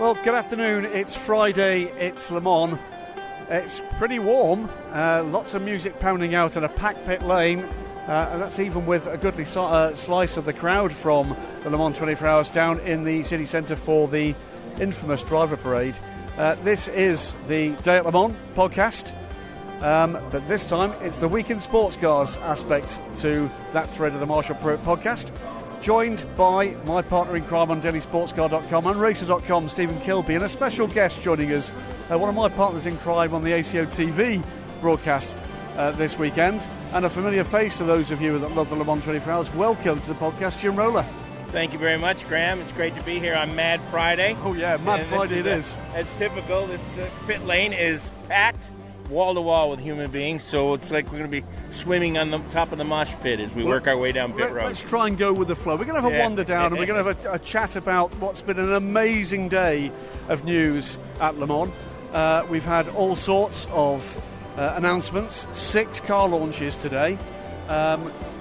Well, good afternoon. It's Friday. It's Le Mans. It's pretty warm. Lots of music pounding out at a packed pit lane. And that's even with a goodly slice of the crowd from the Le Mans 24 Hours down in the city centre for the infamous driver parade. This is the Day at Le Mans podcast. But this time it's the Week in Sports Cars aspect to that thread of the Marshall Pruitt podcast. Joined by my partner in crime on dailysportscar.com and racer.com, Stephen Kilbey, and a special guest joining us, one of my partners in crime on the ACO TV broadcast this weekend, and a familiar face to those of you that love the Le Mans 24 Hours. Welcome to the podcast, Jim Roller. Thank you very much, Graham. It's great to be here on Mad Friday. Oh yeah, Mad Friday it is. As typical, this pit lane is packed wall to wall with human beings, so it's like we're going to be swimming on the top of the mosh pit as we work our way down pit road. Let's try and go with the flow. We're going to have a wander down and we're going to have a chat about what's been an amazing day of news at Le Mans. We've had all sorts of announcements, 6 car launches today,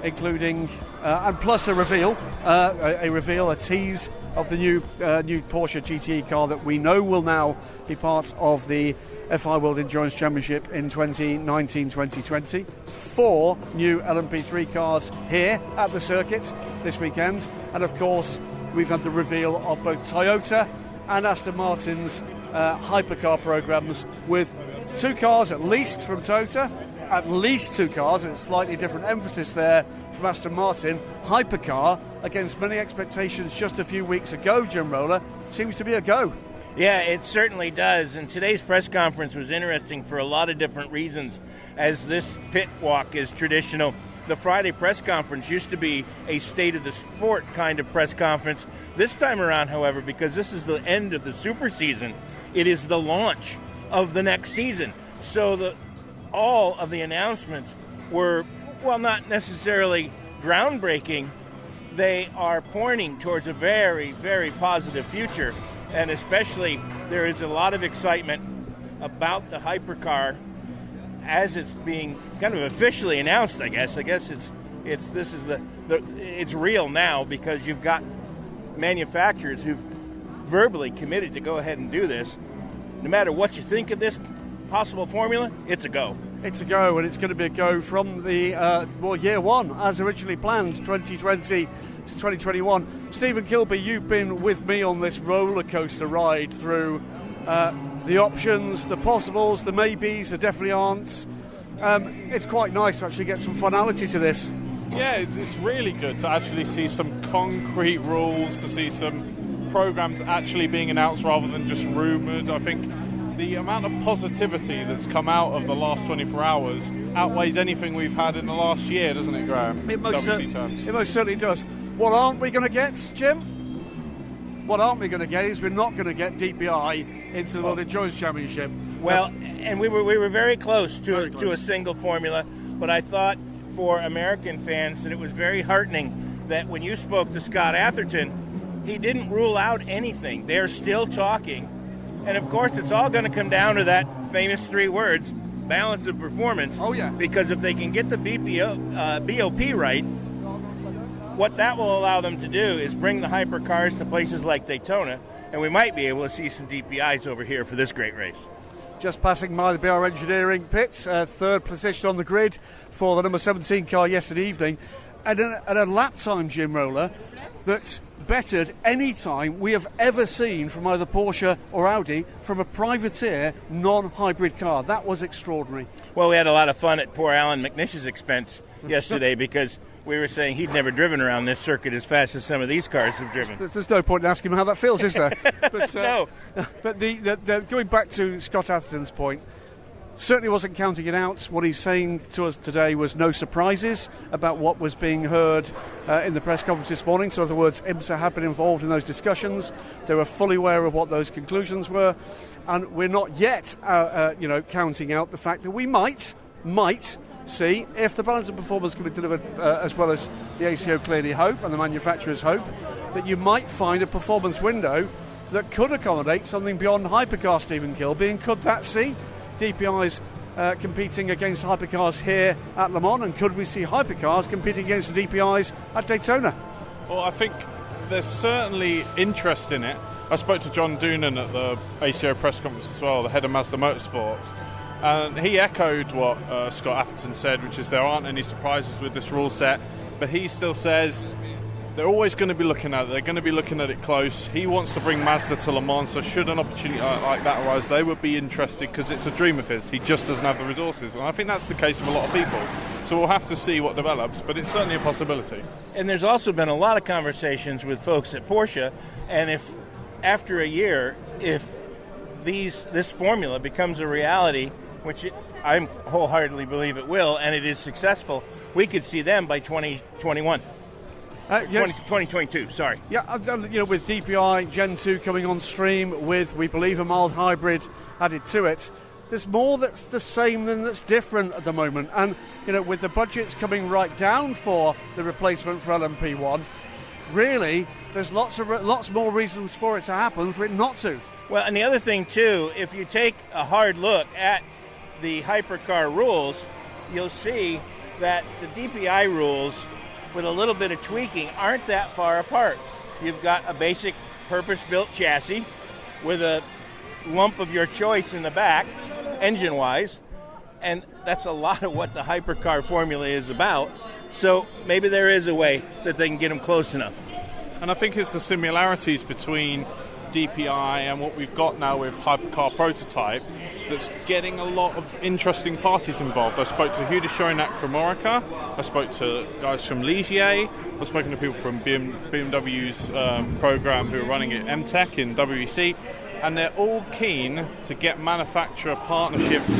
including and plus a reveal, a tease of the new Porsche GTE car that we know will now be part of the FI World Endurance Championship in 2019-2020. 4 new LMP3 cars here at the circuit this weekend, and of course we've had the reveal of both Toyota and Aston Martin's hypercar programs, with 2 cars at least from Toyota, at least 2 cars, and a slightly different emphasis there from Aston Martin. Hypercar, against many expectations just a few weeks ago, Jim Roller, seems to be a go. Yeah, it certainly does. And today's press conference was interesting for a lot of different reasons, as this pit walk is traditional. The Friday press conference used to be a state of the sport kind of press conference. This time around, however, because this is the end of the super season, it is the launch of the next season. So all of the announcements were, well, not necessarily groundbreaking. They are pointing towards a very, very positive future. And especially, there is a lot of excitement about the hypercar as it's being kind of officially announced. I guess it's real now, because you've got manufacturers who've verbally committed to go ahead and do this. No matter what you think of this possible formula, it's a go. It's a go, and it's going to be a go from the year one, as originally planned, 2020 to 2021. Stephen Kilbey, you've been with me on this roller coaster ride through the options, the possibles, the maybes, the definitely aren'ts. It's quite nice to actually get some finality to this. Yeah, it's really good to actually see some concrete rules, to see some programs actually being announced rather than just rumoured. I think the amount of positivity that's come out of the last 24 hours outweighs anything we've had in the last year, doesn't it, Graham? It most certainly does. What aren't we going to get, Jim? What aren't we going to get is we're not going to get DPI into the World Endurance Championship. Well, and we were very close to a single formula, but I thought for American fans that it was very heartening that when you spoke to Scott Atherton, he didn't rule out anything. They're still talking. And of course, it's all going to come down to that famous 3 words, balance of performance. Oh, yeah. Because if they can get the BOP right, what that will allow them to do is bring the hypercars to places like Daytona, and we might be able to see some DPIs over here for this great race. Just passing by the BR Engineering pits, 3rd position on the grid for the number 17 car yesterday evening, and at a lap time, Jim Roller, that's bettered any time we have ever seen from either Porsche or Audi from a privateer non-hybrid car. That was extraordinary. Well, we had a lot of fun at poor Alan McNish's expense yesterday because we were saying he'd never driven around this circuit as fast as some of these cars have driven. There's no point in asking him how that feels, is there? But, no. But the going back to Scott Atherton's point, certainly wasn't counting it out. What he's saying to us today was no surprises about what was being heard in the press conference this morning. So in other words, IMSA have been involved in those discussions. They were fully aware of what those conclusions were. And we're not yet counting out the fact that we might see if the balance of performance can be delivered as well as the ACO clearly hope and the manufacturers hope, that you might find a performance window that could accommodate something beyond hypercar, Stephen Kilbey. And could that see DPIs competing against hypercars here at Le Mans, and could we see hypercars competing against the DPIs at Daytona? Well, I think there's certainly interest in it. I spoke to John Doonan at the ACO press conference as well, the head of Mazda Motorsports, and he echoed what Scott Atherton said, which is there aren't any surprises with this rule set, but he still says they're always going to be looking at it. They're going to be looking at it close. He wants to bring Mazda to Le Mans, so should an opportunity like that arise, they would be interested because it's a dream of his. He just doesn't have the resources, and I think that's the case of a lot of people. So we'll have to see what develops, but it's certainly a possibility. And there's also been a lot of conversations with folks at Porsche, and if after a year, if this formula becomes a reality, which I wholeheartedly believe it will, and it is successful, we could see them by 2021. Yes. 2022, sorry. Yeah, with DPI Gen 2 coming on stream, with, we believe, a mild hybrid added to it, there's more that's the same than that's different at the moment. And, with the budgets coming right down for the replacement for LMP1, really, there's lots more reasons for it to happen, for it not to. Well, and the other thing, too, if you take a hard look at the hypercar rules, you'll see that the DPI rules, with a little bit of tweaking, aren't that far apart. You've got a basic purpose-built chassis with a lump of your choice in the back, engine-wise, and that's a lot of what the hypercar formula is about. So maybe there is a way that they can get them close enough. And I think it's the similarities between DPI and what we've got now with hypercar prototype that's getting a lot of interesting parties involved. I spoke to Huda Shoinak from Orica, I spoke to guys from Ligier, I've spoken to people from BMW's program who are running it, MTech in WEC, and they're all keen to get manufacturer partnerships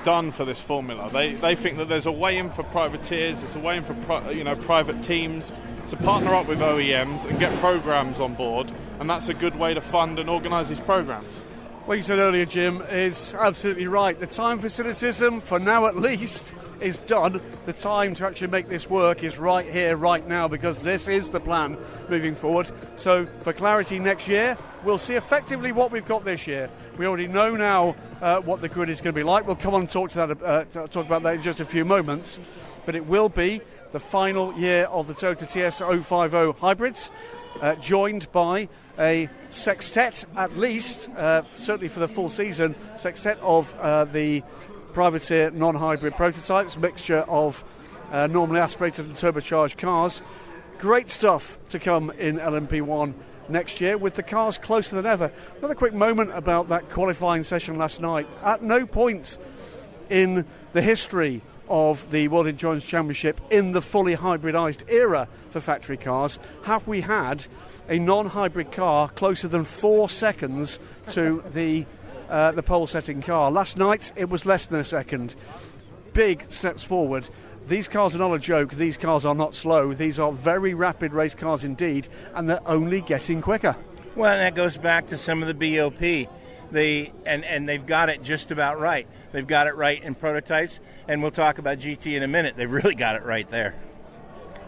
done for this formula. They think that there's a way in for privateers, there's a way in for private teams to partner up with OEMs and get programs on board, and that's a good way to fund and organise these programs. What you said earlier, Jim, is absolutely right. The time for cynicism, for now at least, is done. The time to actually make this work is right here, right now, because this is the plan moving forward. So for clarity next year, we'll see effectively what we've got this year. We already know now what the grid is going to be like. We'll come on and talk about that in just a few moments. But it will be the final year of the Toyota TS050 hybrids, joined by a sextet, at least, certainly for the full season, sextet of the privateer non-hybrid prototypes, mixture of normally aspirated and turbocharged cars. Great stuff to come in LMP1 next year, with the cars closer than ever. Another quick moment about that qualifying session last night. At no point in the history of the World Endurance Championship in the fully hybridised era for factory cars have we had a non-hybrid car closer than 4 seconds to the pole-setting car. Last night it was less than a second. Big steps forward. These cars are not a joke. These cars are not slow. These are very rapid race cars indeed, and they're only getting quicker. Well, and that goes back to some of the BOP. And they've got it just about right. They've got it right in prototypes, and we'll talk about GT in a minute. They've really got it right there.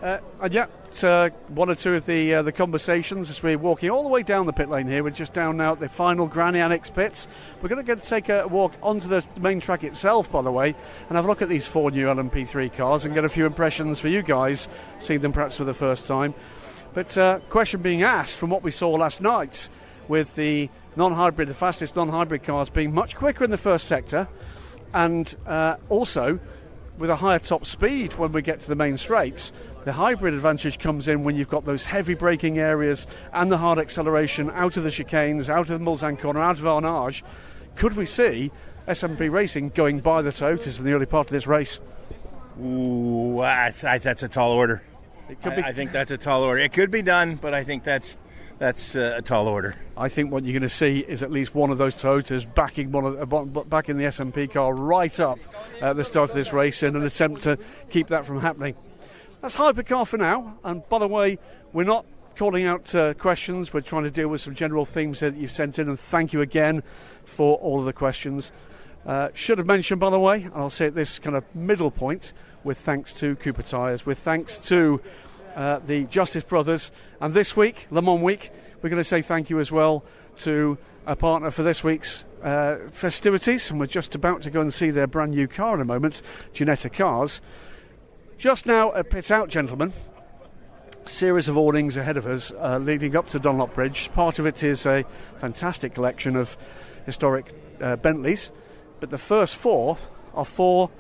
One or two of the conversations as we're walking all the way down the pit lane here. We're just down now at the final Granny Annex pits. We're going to take a walk onto the main track itself, by the way, and have a look at these 4 new LMP3 cars and get a few impressions for you guys, seeing them perhaps for the first time. But question being asked from what we saw last night, with the non-hybrid, the fastest non-hybrid cars being much quicker in the first sector, and also with a higher top speed when we get to the main straights. The hybrid advantage comes in when you've got those heavy braking areas and the hard acceleration out of the chicanes, out of the Mulsanne corner, out of Arnage. Could we see SMP Racing going by the Toyotas in the early part of this race? Ooh, that's a tall order. It could be. I think that's a tall order. It could be done, but I think that's a tall order. I think what you're going to see is at least one of those Toyotas backing backing the SMP car right up at the start of this race in an attempt to keep that from happening. That's hypercar for now. And by the way, we're not calling out questions. We're trying to deal with some general themes here that you've sent in, and thank you again for all of the questions. Should have mentioned, by the way, and I'll say at this kind of middle point, with thanks to Cooper Tyres, with thanks to the Justice Brothers, and this week, Le Mans Week, we're going to say thank you as well to a partner for this week's festivities, and we're just about to go and see their brand new car in a moment, Ginetta Cars. Just now at pit out, gentlemen, series of awnings ahead of us leading up to Dunlop Bridge. Part of it is a fantastic collection of historic Bentleys, but the first 4 are 4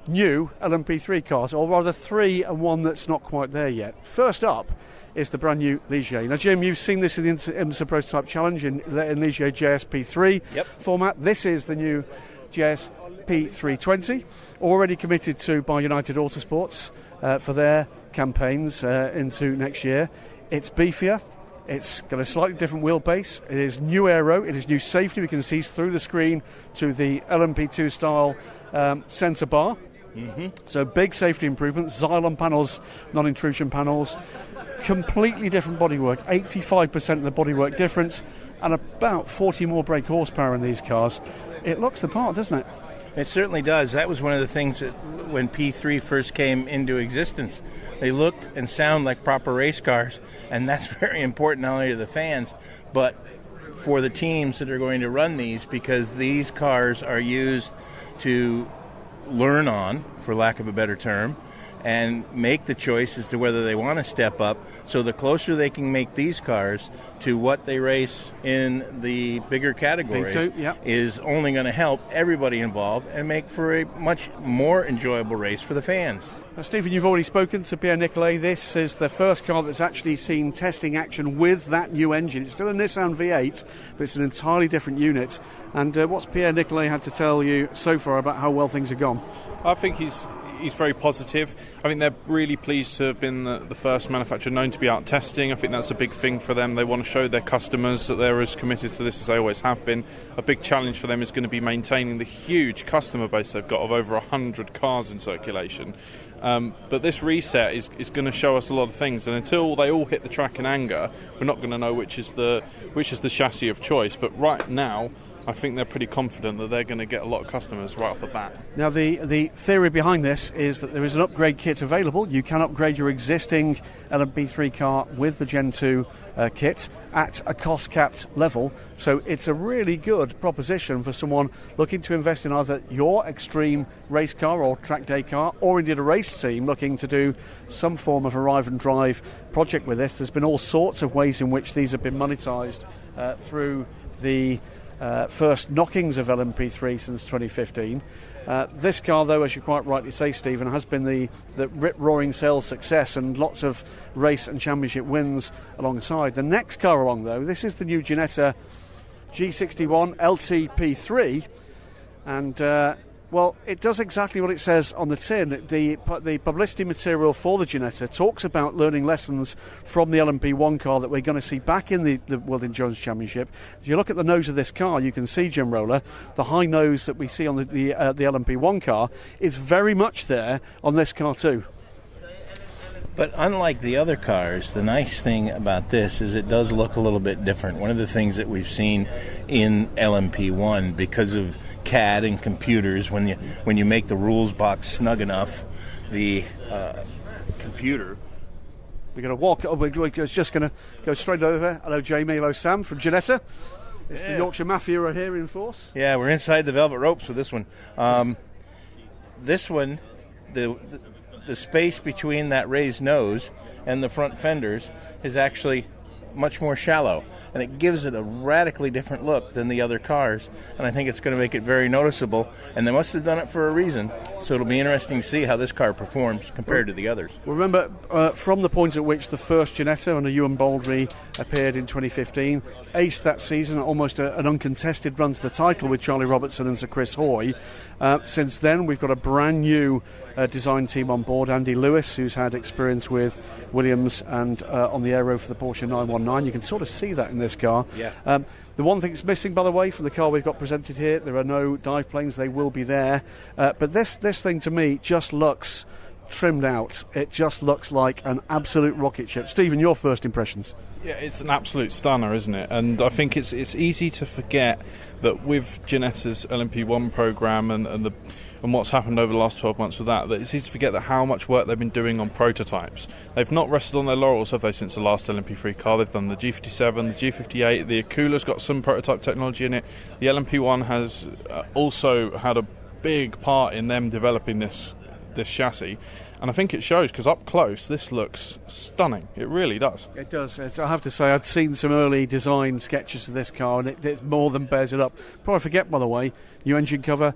new LMP3 cars, or rather 3 and 1 that's not quite there yet. First up is the brand new Ligier. Now, Jim, you've seen this in the IMSA Prototype Challenge in Ligier JSP3 format. This is the new JSP320, already committed to by United Autosports for their campaigns into next year. It's beefier. It's got a slightly different wheelbase. It is new aero. It is new safety. We can see through the screen to the LMP2 style centre bar. So big safety improvements. Xylon panels, non-intrusion panels. Completely different bodywork. 85% of the bodywork difference, and about 40 more brake horsepower in these cars. It looks the part, doesn't it? It certainly does. That was one of the things that when P3 first came into existence, they looked and sound like proper race cars, and that's very important not only to the fans, but for the teams that are going to run these, because these cars are used to learn on, for lack of a better term, and make the choice as to whether they want to step up. So the closer they can make these cars to what they race in the bigger categories is only going to help everybody involved and make for a much more enjoyable race for the fans. Now, Stephen, you've already spoken to Pierre Nicolet. This is the first car that's actually seen testing action with that new engine. It's still a Nissan V8, but it's an entirely different unit. And what's Pierre Nicolet had to tell you so far about how well things have gone? I think he's very positive. I think they're really pleased to have been the first manufacturer known to be out testing. I think that's a big thing for them. They want to show their customers that they're as committed to this as they always have been. A big challenge for them is going to be maintaining the huge customer base they've got of over 100 cars in circulation. But this reset is going to show us a lot of things, and until they all hit the track in anger, we're not going to know which is the chassis of choice. But right now, I think they're pretty confident that they're going to get a lot of customers right off the bat. Now, the theory behind this is that there is an upgrade kit available. You can upgrade your existing LMP3 car with the Gen 2 kit at a cost-capped level. So it's a really good proposition for someone looking to invest in either your extreme race car or track day car, or indeed a race team looking to do some form of arrive and drive project with this. There's been all sorts of ways in which these have been monetised through the first knockings of LMP3 since 2015. This car, though, as you quite rightly say, Stephen, has been the rip-roaring sales success and lots of race and championship wins alongside. The next car along, though, this is the new Ginetta G61 LTP3, and well, it does exactly what it says on the tin. The publicity material for the Ginetta talks about learning lessons from the LMP1 car that we're going to see back in the World Endurance Championship. If you look at the nose of this car, you can see, Jim Roller, the high nose that we see on the LMP1 car is very much there on this car too. But unlike the other cars, the nice thing about this is it does look a little bit different. One of the things that we've seen in LMP1, because of CAD and computers, when you make the rules box snug enough, the computer... We're going to walk, we're just going to go straight over there. Hello Jamie, hello Sam from Ginetta. It's the Yorkshire Mafia are here in force. Yeah, we're inside the velvet ropes with this one. This one, the space between that raised nose and the front fenders is actually much more shallow, and it gives it a radically different look than the other cars, and I think it's going to make it very noticeable, and they must have done it for a reason, so it'll be interesting to see how this car performs compared to the others. Remember, from the point at which the first Ginetta under Ewan Baldry appeared in 2015, aced that season, almost an uncontested run to the title with Charlie Robertson and Sir Chris Hoy. Since then, we've got a brand new design team on board. Andy Lewis, who's had experience with Williams and on the aero for the Porsche 919. You can sort of see that in this car. Yeah. The one thing that's missing, by the way, from the car we've got presented here, there are no dive planes. They will be there. But this thing, to me, just looks trimmed out. It just looks like an absolute rocket ship. Stephen, your first impressions? Yeah, it's an absolute stunner, isn't it? And I think it's easy to forget that with Ginetta's LMP1 program and what's happened over the last 12 months with that it's easy to forget that how much work they've been doing on prototypes. They've not rested on their laurels, have they, since the last LMP3 car? They've done the G57, the G58, the Akula's got some prototype technology in it. The LMP1 has also had a big part in them developing this this chassis, and I think it shows, because up close this looks stunning. It really does. It does. I have to say, I'd seen some early design sketches of this car, and it more than bears it up. Before I forget, by the way, new engine cover,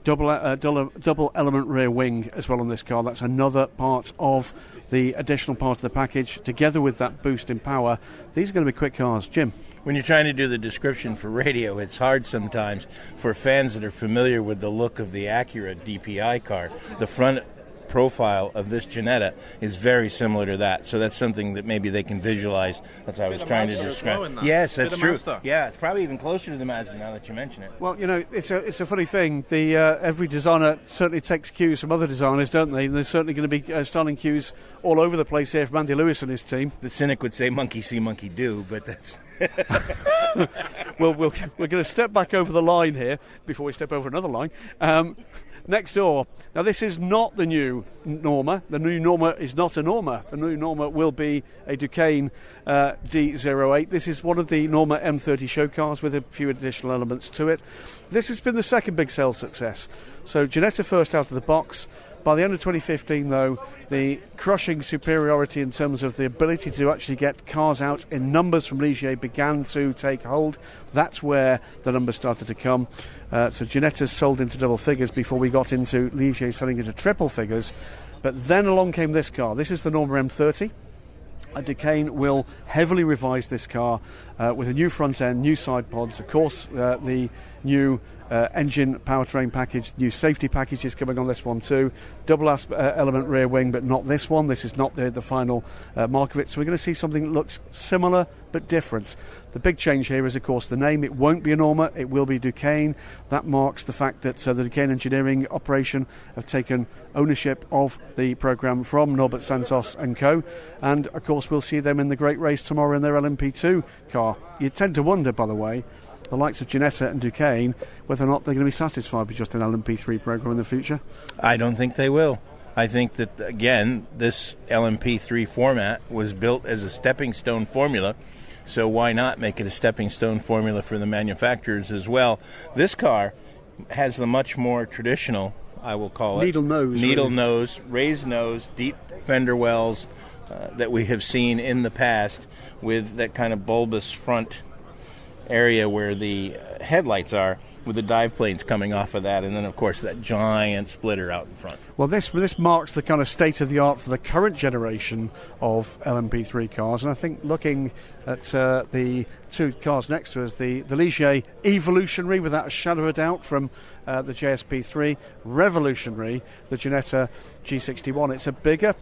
double element rear wing as well on this car. That's another part of the additional part of the package, together with that boost in power. These are going to be quick cars. Jim? When you're trying to do the description for radio, it's hard sometimes for fans that are familiar with the look of the Acura DPI car. The front profile of this Ginetta is very similar to that, so that's something that maybe they can visualize. That's what I was trying to describe. Yes, that's true. Yeah, it's probably even closer to the Mazda now that you mention it. Well, it's a funny thing. The every designer certainly takes cues from other designers, don't they? And there's certainly going to be styling cues all over the place here from Andy Lewis and his team. The cynic would say monkey see, monkey do, but that's... Well, we're going to step back over the line here before we step over another line. Next door. Now, this is not the new Norma. The new Norma is not a Norma. The new Norma will be a Duqueine D08. This is one of the Norma M30 show cars with a few additional elements to it. This has been the second big sales success. So Ginetta first out of the box. By the end of 2015, though, the crushing superiority in terms of the ability to actually get cars out in numbers from Ligier began to take hold. That's where the numbers started to come. So Ginetta's sold into double figures before we got into Ligier selling into triple figures. But then along came this car. This is the Norma M30. Duqueine will heavily revise this car with a new front end, new side pods, of course, the new engine powertrain package, new safety package is coming on this one too. Double element rear wing, but not this one. This is not the final mark of it. So we're going to see something that looks similar but different. The big change here is, of course, the name. It won't be a Norma, it will be Duqueine. That marks the fact that the Duqueine engineering operation have taken ownership of the programme from Norbert Santos and co. And, of course, we'll see them in the great race tomorrow in their LMP2 car. You tend to wonder, by the way, the likes of Ginetta and Duqueine, whether or not they're going to be satisfied with just an LMP3 programme in the future. I don't think they will. I think that, again, this LMP3 format was built as a stepping stone formula, so why not make it a stepping stone formula for the manufacturers as well? This car has the much more traditional, I will call it, needle nose, raised nose, deep fender wells that we have seen in the past, with that kind of bulbous front area where the headlights are, with the dive planes coming off of that, and then of course that giant splitter out in front. Well, this marks the kind of state of the art for the current generation of LMP3 cars, and I think looking at the two cars next to us, the Ligier Evolutionary, without a shadow of a doubt, from the JSP3, Revolutionary, the Ginetta G61. It's a bigger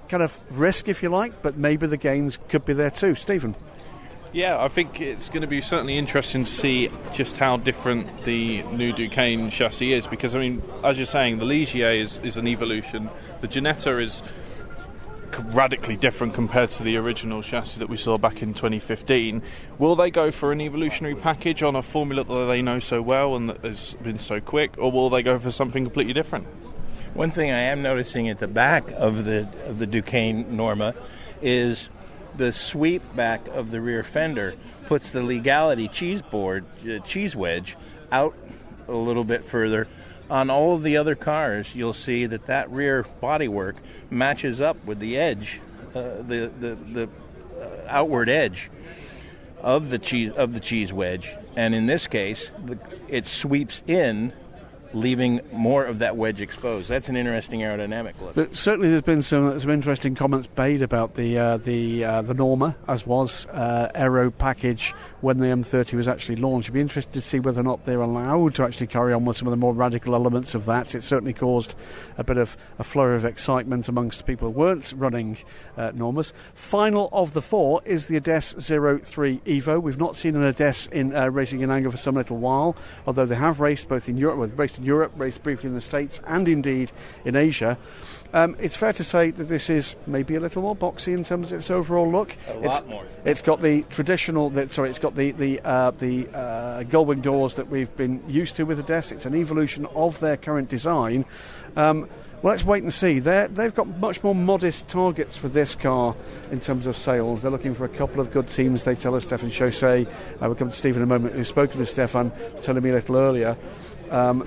kind of risk, if you like, but maybe the gains could be there too. Stephen? Yeah, I think it's going to be certainly interesting to see just how different the new Duqueine chassis is, because, I mean, as you're saying, the Ligier is an evolution. The Ginetta is radically different compared to the original chassis that we saw back in 2015. Will they go for an evolutionary package on a formula that they know so well and that has been so quick, or will they go for something completely different? One thing I am noticing at the back of the Duqueine Norma is the sweep back of the rear fender puts the Legality cheese wedge out a little bit further. On all of the other cars, you'll see that rear bodywork matches up with the edge, the outward edge of the cheese wedge, and in this case, it sweeps in, leaving more of that wedge exposed. That's an interesting aerodynamic look. Certainly there's been some interesting comments made about the Norma, as was aero package when the M30 was actually launched. It'd be interesting to see whether or not they're allowed to actually carry on with some of the more radical elements of that. It certainly caused a bit of a flurry of excitement amongst people who weren't running Normas. Final of the four is the Edessa 03 Evo. We've not seen an Edessa in racing in anger for some little while, although they have raced both in Europe, raced briefly in the States, and indeed in Asia. It's fair to say that this is maybe a little more boxy in terms of its overall look. A lot more. It's got the traditional. It's got the gull-wing doors that we've been used to with the Edessa. It's an evolution of their current design. Well, let's wait and see. They've got much more modest targets for this car in terms of sales. They're looking for a couple of good teams, they tell us. Stefan Chaussee, we'll come to Steve in a moment, who's spoken to Stefan, telling me a little earlier.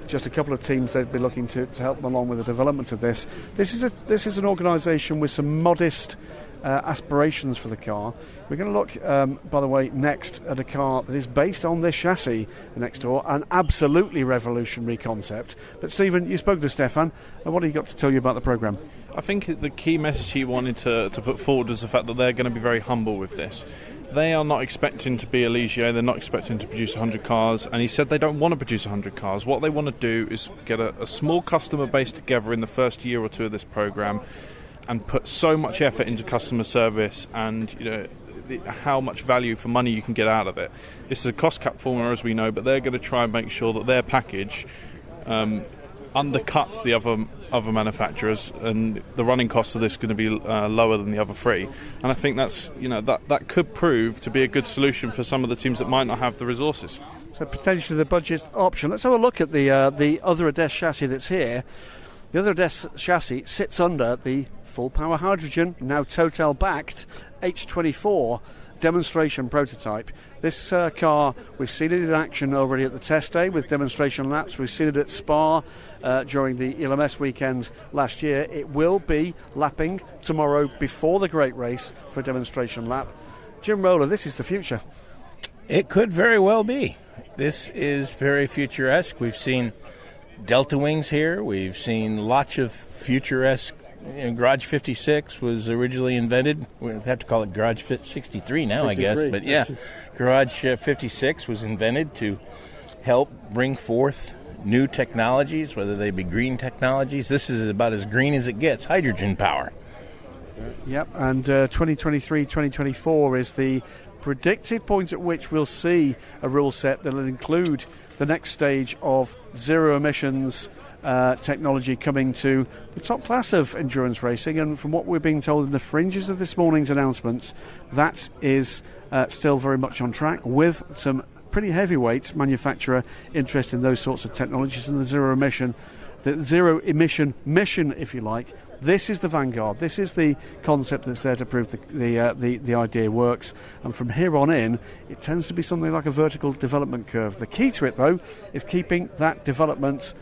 Just a couple of teams they'd be looking to help them along with the development of this. This is an organisation with some modest aspirations for the car. We're going to look, by the way, next at a car that is based on this chassis next door, an absolutely revolutionary concept. But Stephen, you spoke to Stefan, and what have you got to tell you about the programme? I think the key message he wanted to put forward was the fact that they're going to be very humble with this. They are not expecting to be a Ligier, they're not expecting to produce 100 cars, and he said they don't want to produce 100 cars. What they want to do is get a small customer base together in the first year or two of this programme and put so much effort into customer service and how much value for money you can get out of it. This is a cost cap formula, as we know, but they're going to try and make sure that their package undercuts the other manufacturers, and the running costs of this are going to be lower than the other three. And I think that's that could prove to be a good solution for some of the teams that might not have the resources. So potentially the budget option. Let's have a look at the other Edessa chassis that's here. The other Edessa chassis sits under the full power hydrogen, now Total backed H24 demonstration prototype. This car, we've seen it in action already at the test day with demonstration laps. We've seen it at Spa during the LMS weekend last year. It will be lapping tomorrow before the great race for a demonstration lap. Jim Roller, this is the future. It could very well be. This is very futuresque. We've seen Delta Wings here. We've seen lots of futuresque. Garage 56 was originally invented. We have to call it Garage 63 now, 53. I guess. But yeah, Garage 56 was invented to help bring forth new technologies, whether they be green technologies. This is about as green as it gets, hydrogen power. Yep, and 2023, 2024 is the predicted point at which we'll see a rule set that will include the next stage of zero emissions technology coming to the top class of endurance racing. And from what we're being told in the fringes of this morning's announcements, that is still very much on track, with some pretty heavyweight manufacturer interest in those sorts of technologies and the zero emission mission, if you like. This is the vanguard. This is the concept that's there to prove the idea works. And from here on in, it tends to be something like a vertical development curve. The key to it, though, is keeping that development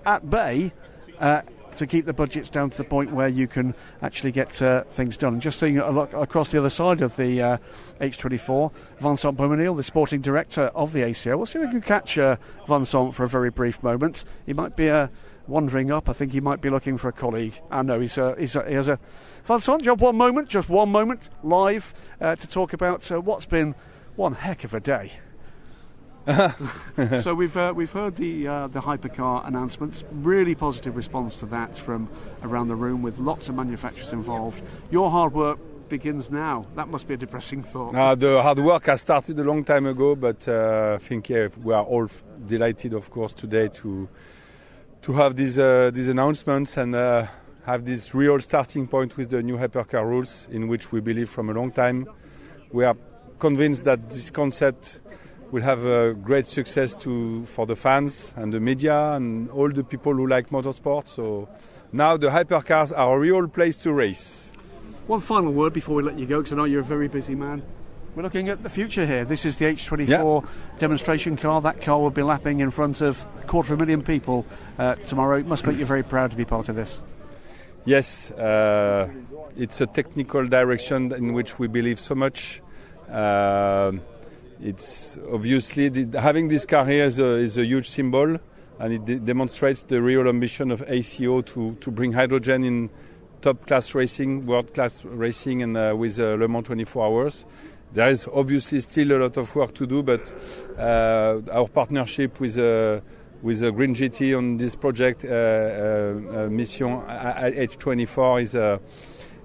at bay to keep the budgets down to the point where you can actually get things done. And just seeing a look across the other side of the H24, Vincent Beaumenil, the sporting director of the ACO. We'll see if we can catch Vincent for a very brief moment. He might be wandering up. I think he might be looking for a colleague. I know he has a Vincent. Just one moment, live to talk about what's been one heck of a day. So we've heard the hypercar announcements. Really positive response to that from around the room, with lots of manufacturers involved. Your hard work begins now. That must be a depressing thought. The hard work has started a long time ago, but I think we are all delighted, of course, today to have these announcements and have this real starting point with the new hypercar rules, in which we believe from a long time. We are convinced that this concept will have a great success for the fans and the media and all the people who like motorsport. So now the hypercars are a real place to race. One final word before we let you go, because I know you're a very busy man. We're looking at the future here. This is the H24 demonstration car. That car will be lapping in front of 250,000 people tomorrow. It must make you very proud to be part of this. Yes, it's a technical direction in which we believe so much. It's obviously having this car here is a huge symbol, and it demonstrates the real ambition of ACO to bring hydrogen in top-class racing, world-class racing, and with Le Mans 24 Hours. There is obviously still a lot of work to do, but our partnership with Green GT on this project, Mission H24,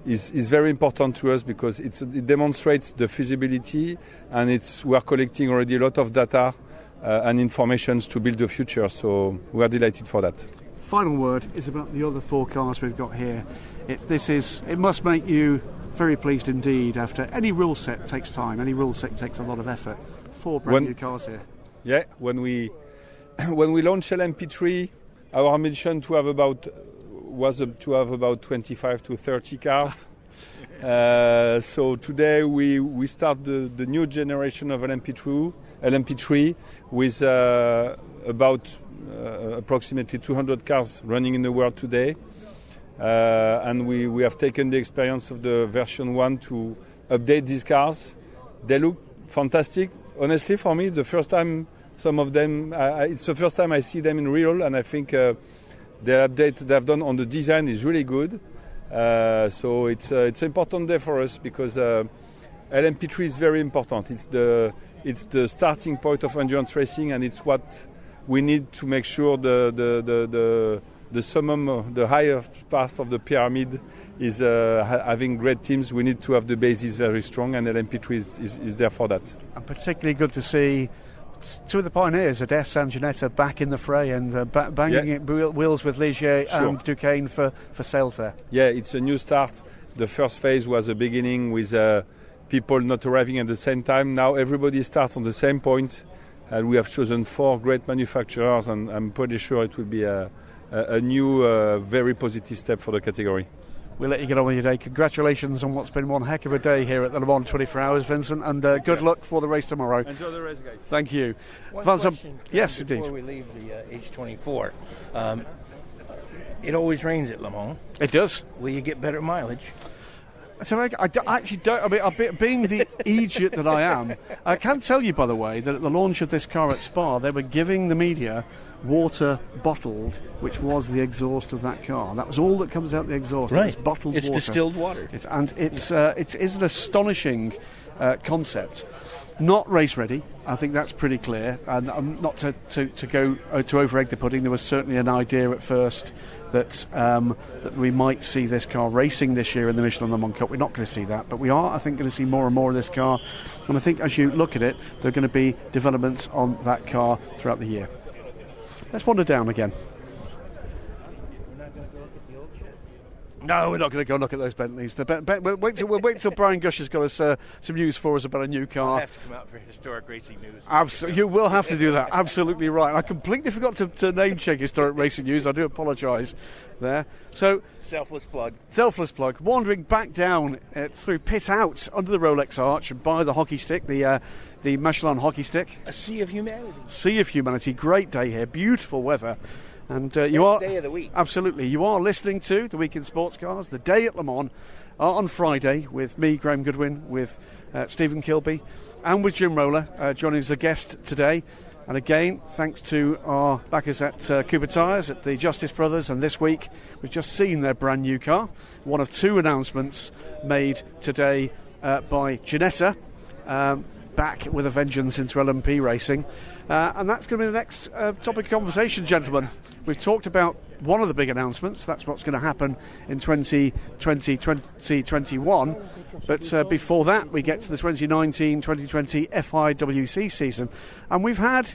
is very important to us, because it demonstrates the feasibility, and we are collecting already a lot of data and information to build the future. So we are delighted for that. Final word is about the other four cars we've got here. It must make you very pleased indeed. After any rule set takes time, any rule set takes a lot of effort. Four brand new cars here. Yeah, when we launched LMP3, our ambition to have about was to have about 25 to 30 cars. So today we start the new generation of LMP3 with about approximately 200 cars running in the world today. And we have taken the experience of the version 1 to update these cars. They look fantastic. Honestly, for me, the first time some of them, it's the first time I see them in real, and I think the update they've done on the design is really good. So it's an important day for us because LMP3 is very important. It's the starting point of endurance racing, and it's what we need to make sure the summum, the highest part of the pyramid is having great teams. We need to have the basis very strong, and LMP3 is there for that. And particularly good to see two of the pioneers, Edessa and Ginetta, back in the fray and banging wheels with Ligier and Duquesne for sales there. Yeah, it's a new start. The first phase was a beginning with people not arriving at the same time. Now everybody starts on the same point, and we have chosen 4 great manufacturers, and I'm pretty sure it will be a new, very positive step for the category. We'll let you get on with your day. Congratulations on what's been one heck of a day here at the Le Mans 24 Hours, Vincent, and good luck for the race tomorrow. Enjoy the race, guys. Thank you. One question, yes, before indeed. we leave the H24. It always rains at Le Mans. It does. Will you get better mileage? So I actually don't. I mean, being the idiot that I am, I can tell you, by the way, that at the launch of this car at Spa, they were giving the media water bottled, which was the exhaust of that car. That was all that comes out the exhaust. Right. It's bottled It's water. distilled water. It is an astonishing concept. Not race ready. I think that's pretty clear. And not to go to over-egg the pudding. There was certainly an idea at first that we might see this car racing this year in the Michelin Le Mans Cup. We're not going to see that, but we are, I think, going to see more and more of this car. And I think as you look at it, there are going to be developments on that car throughout the year. Let's wander down again. No, we're not going to go look at those Bentleys. We'll wait till Brian Gush has got us some news for us about a new car. I'll have to come out for historic racing news. Absolutely, you will have to do that. Absolutely right. I completely forgot to name check historic racing news. I do apologise there. So Selfless plug. Wandering back down through pit out under the Rolex arch and by the hockey stick, the Michelin hockey stick. A sea of humanity. Sea of humanity. Great day here. Beautiful weather. And you are day of the week. Absolutely. You are listening to The Week in Sports Cars, the day at Le Mans, on Friday with me, Graham Goodwin, with Stephen Kilbey, and with Jim Roller joining as a guest today. And again, thanks to our backers at Cooper Tyres, at the Justice Brothers, and this week we've just seen their brand new car. One of 2 announcements made today by Ginetta, back with a vengeance into LMP racing. And that's going to be the next topic of conversation, gentlemen. We've talked about one of the big announcements. That's what's going to happen in 2020-2021. But before that, we get to the 2019-2020 FIWC season. And we've had,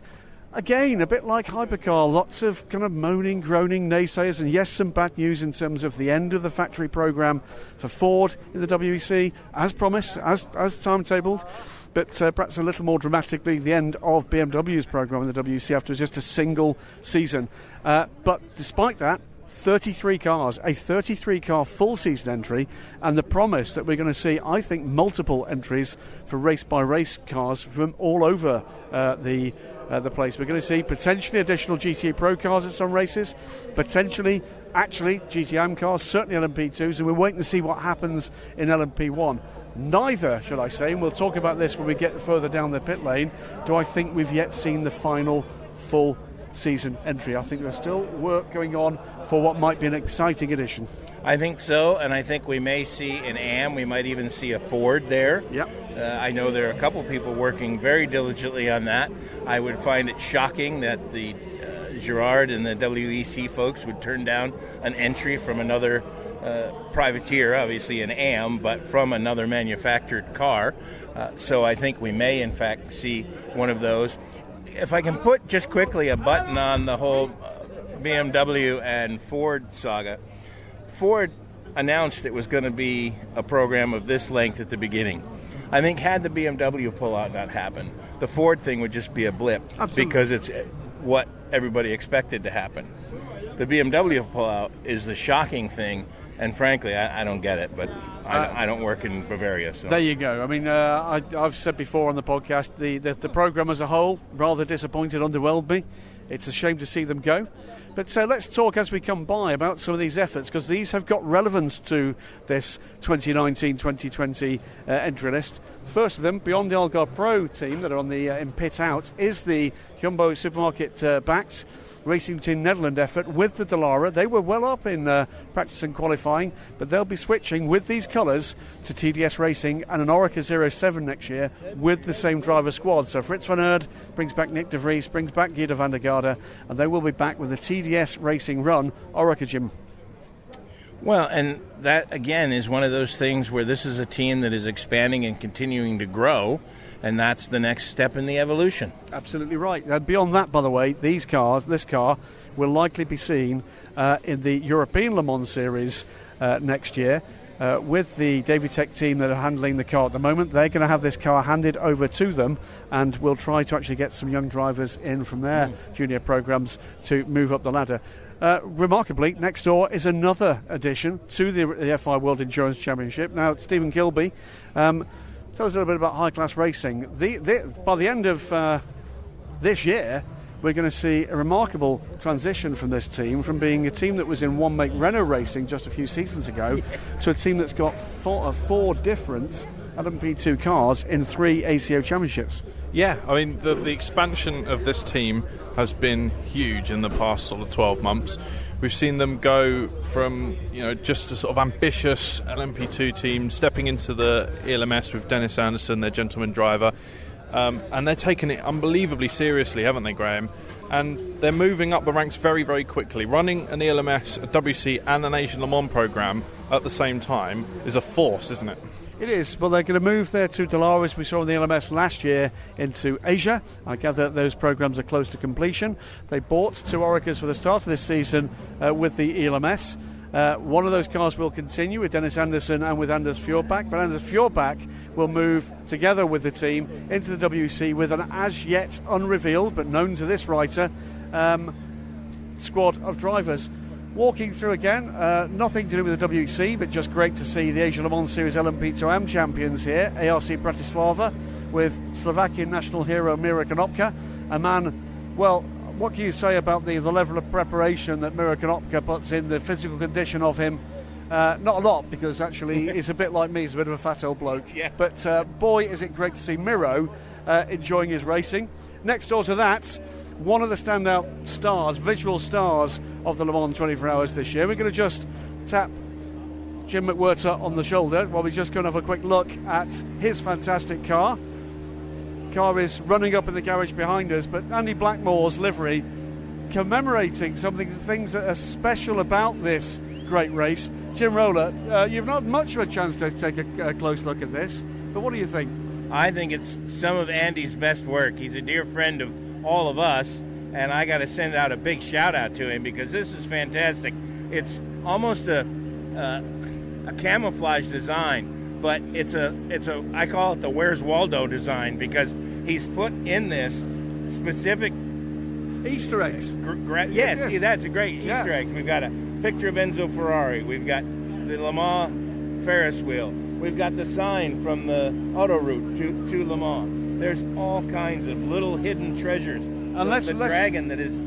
again, a bit like Hypercar, lots of kind of moaning, groaning naysayers, and yes, some bad news in terms of the end of the factory programme for Ford in the WEC, as promised, as timetabled. But perhaps a little more dramatically, the end of BMW's programme in the WEC after just a single season. But despite that, 33 cars, a 33-car full-season entry, and the promise that we're going to see, I think, multiple entries for race-by-race cars from all over the place. We're going to see potentially additional GTA Pro cars at some races, potentially, actually, GT-AM cars, certainly LMP2s, and we're waiting to see what happens in LMP1. Neither, shall I say, and we'll talk about this when we get further down the pit lane, do I think we've yet seen the final full season entry. I think there's still work going on for what might be an exciting addition. I think so, and I think we may see an AM. We might even see a Ford there. Yep. I know there are a couple people working very diligently on that. I would find it shocking that the Girard and the WEC folks would turn down an entry from another privateer, obviously an AM, but from another manufactured car. So I think we may, in fact, see one of those. If I can put just quickly a button on the whole BMW and Ford saga, Ford announced it was going to be a program of this length at the beginning. I think had the BMW pullout not happened, the Ford thing would just be a blip. Absolutely. Because it's what everybody expected to happen. the BMW pullout is the shocking thing, and frankly, I don't get it, but I don't work in Bavaria. So. There you go. I mean, I've said before on the podcast, the program as a whole, rather disappointed, underwhelmed me. It's a shame to see them go. But let's talk as we come by about some of these efforts, because these have got relevance to this 2019-2020 entry list. First of them, beyond the Algarve Pro team that are on the in pit out, is the Jumbo Supermarket backed Racing Team Netherlands effort with the Dallara. They were well up in practice and qualifying, but they'll be switching with these colours to TDS Racing and an Orica 07 next year with the same driver squad. So Frits van Aert brings back Nick de Vries, brings back Guido van der Garde, and they will be back with the TDS Racing run Orica, Jim. Well, and that, again, is one of those things where this is a team that is expanding and continuing to grow, and that's the next step in the evolution. Absolutely right. Beyond that, by the way, this car will likely be seen in the European Le Mans Series next year. With the Davitech team that are handling the car at the moment, they're going to have this car handed over to them, and we'll try to actually get some young drivers in from their junior programs to move up the ladder. Remarkably, next door is another addition to the FI World Endurance Championship. Now, Stephen Kilbey, tell us a little bit about high-class racing. By the end of this year, we're going to see a remarkable transition from this team, from being a team that was in one-make Renault racing just a few seasons ago, to a team that's got four different LMP2 cars in 3 ACO championships. Yeah, I mean, the expansion of this team has been huge in the past sort of 12 months. We've seen them go from, just a sort of ambitious LMP2 team, stepping into the ELMS with Dennis Anderson, their gentleman driver, and they're taking it unbelievably seriously, haven't they, Graham? And they're moving up the ranks very, very quickly. Running an ELMS, a WC and an Asian Le Mans program at the same time is a force, isn't it? It is. Well, they're going to move their 2 Dallaras we saw in the LMS last year into Asia. I gather those programs are close to completion. They bought 2 Oricas for the start of this season with the ELMS. One of those cars will continue with Dennis Anderson and with Anders Fjordbach, but Anders Fjordbach will move together with the team into the WC with an as yet unrevealed, but known to this writer, squad of drivers. Walking through again, nothing to do with the WC, but just great to see the Asian Le Mans Series LMP2 champions here, ARC Bratislava, with Slovakian national hero Mira Konopka, a man, well, what can you say about the level of preparation that Mira Konopka puts in, the physical condition of him? Not a lot, because actually he's a bit like me, he's a bit of a fat old bloke. Yeah. But boy, is it great to see Miro enjoying his racing. Next door to that, one of the standout stars, visual stars of the Le Mans 24 Hours this year. We're going to just tap Jim McWhirter on the shoulder while we just go and have a quick look at his fantastic car. Car is running up in the garage behind us, but Andy Blackmore's livery commemorating things that are special about this great race. Jim Roller, you've not much of a chance to take a close look at this, but what do you think? I think it's some of Andy's best work. He's a dear friend of all of us, and I got to send out a big shout out to him because this is fantastic. It's almost a camouflage design, but it's a I call it the Where's Waldo design, because he's put in this specific Easter eggs. Yes, that's a great Easter egg. We've got a picture of Enzo Ferrari. We've got the Le Mans Ferris wheel. We've got the sign from the autoroute to Le Mans. There's all kinds of little hidden treasures. And the dragon that his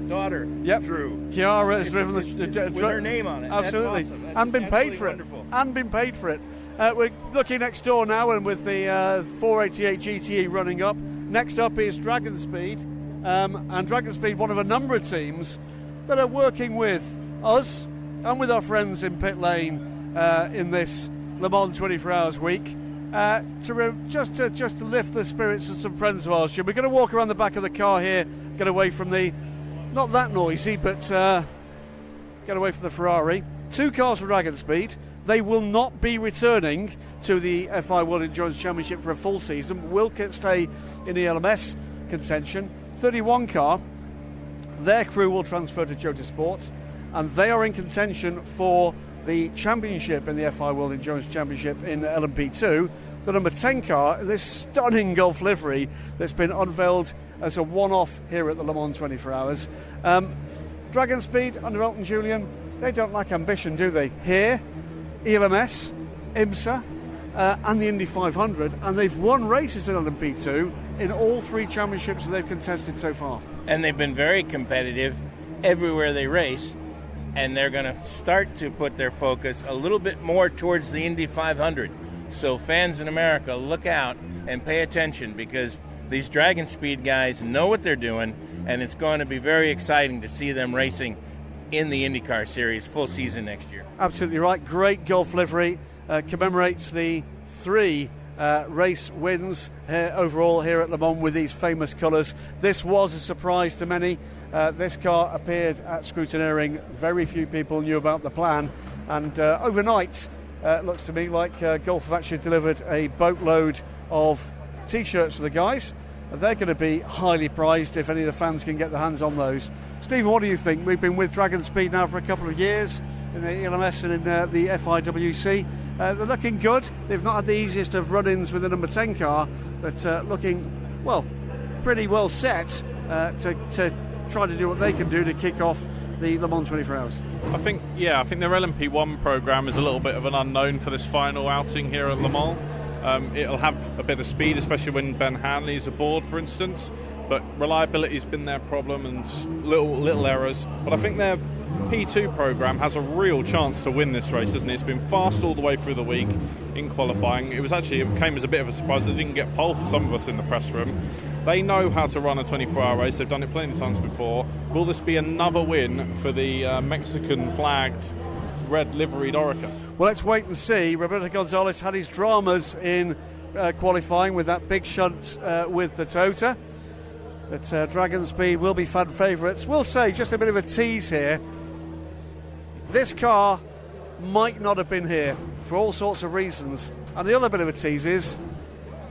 daughter drew. Chiara has driven with her name on it. Absolutely. That's awesome. And been paid for wonderful. it. And been paid for it. We're looking next door now, and with the 488 GTE running up. Next up is Dragon Speed. And Dragon Speed, one of a number of teams that are working with us and with our friends in pit lane in this Le Mans 24 Hours week. Just to lift the spirits of some friends of ours. We're going to walk around the back of the car here, get away from the, not that noisy, but get away from the Ferrari. 2 cars for Dragon Speed. They will not be returning to the FI World Endurance Championship for a full season. Will stay in the LMS contention. 31 car. Their crew will transfer to Jota Sports, and they are in contention for the championship in the FI World Endurance Championship in LMP2. The number 10 car, this stunning Gulf livery that's been unveiled as a one-off here at the Le Mans 24 Hours. Dragon Speed under Elton Julian, they don't lack ambition, do they? Here, ELMS, IMSA, and the Indy 500, and they've won races in LMP2 in all 3 championships that they've contested so far. And they've been very competitive everywhere they race, and they're going to start to put their focus a little bit more towards the Indy 500. So fans in America, look out and pay attention, because these Dragon Speed guys know what they're doing, and it's going to be very exciting to see them racing in the IndyCar Series full season next year. Absolutely right. Great Gulf livery. Commemorates the 3 race wins overall here at Le Mans with these famous colours. This was a surprise to many. This car appeared at Scrutineering. Very few people knew about the plan, and overnight it looks to me like Gulf have actually delivered a boatload of T-shirts for the guys. They're going to be highly prized if any of the fans can get their hands on those. Stephen, what do you think? We've been with Dragon Speed now for a couple of years in the ELMS and in the FIWC. They're looking good. They've not had the easiest of run-ins with the number 10 car, but looking, well, pretty well set to try to do what they can do to kick off the Le Mans 24 Hours. I think their LMP1 program is a little bit of an unknown for this final outing here at Le Mans. It'll have a bit of speed, especially when Ben Hanley's aboard, for instance, but reliability's been their problem and little errors. But I think their P2 program has a real chance to win this race, isn't it? It's been fast all the way through the week in qualifying. It came as a bit of a surprise. They didn't get pole for some of us in the press room. They know how to run a 24-hour race. They've done it plenty of times before. Will this be another win for the Mexican-flagged red liveried Orica? Well, let's wait and see. Roberto Gonzalez had his dramas in qualifying with that big shunt with the Tota. But Dragon Speed will be fan favourites. We'll say, just a bit of a tease here, this car might not have been here for all sorts of reasons. And the other bit of a tease is,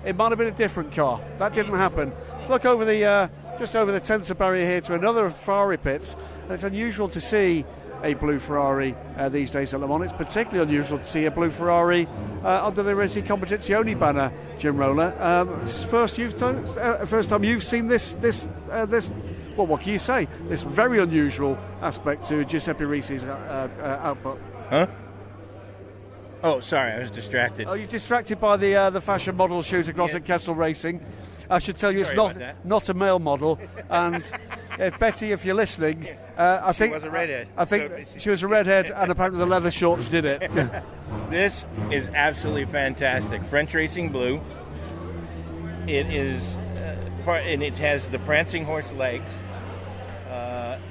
it might have been a different car. That didn't happen. Let's look over the just over the Tensor barrier here to another Ferrari pits. And it's unusual to see a blue Ferrari these days at Le Mans. It's particularly unusual to see a blue Ferrari under the Resi Competizione banner, Jim Roller. It's the first time you've seen this. Well, what can you say? This very unusual aspect to Giuseppe Risi's output. Huh? Oh, sorry, I was distracted. Oh, you're distracted by the fashion model shoot across at Kessel Racing. I should tell you, Sorry it's not a male model. And Betty, if you're listening, I think she was a redhead. I think she was a redhead, and apparently the leather shorts did it. This is absolutely fantastic. French Racing Blue. It is, and it has the prancing horse legs.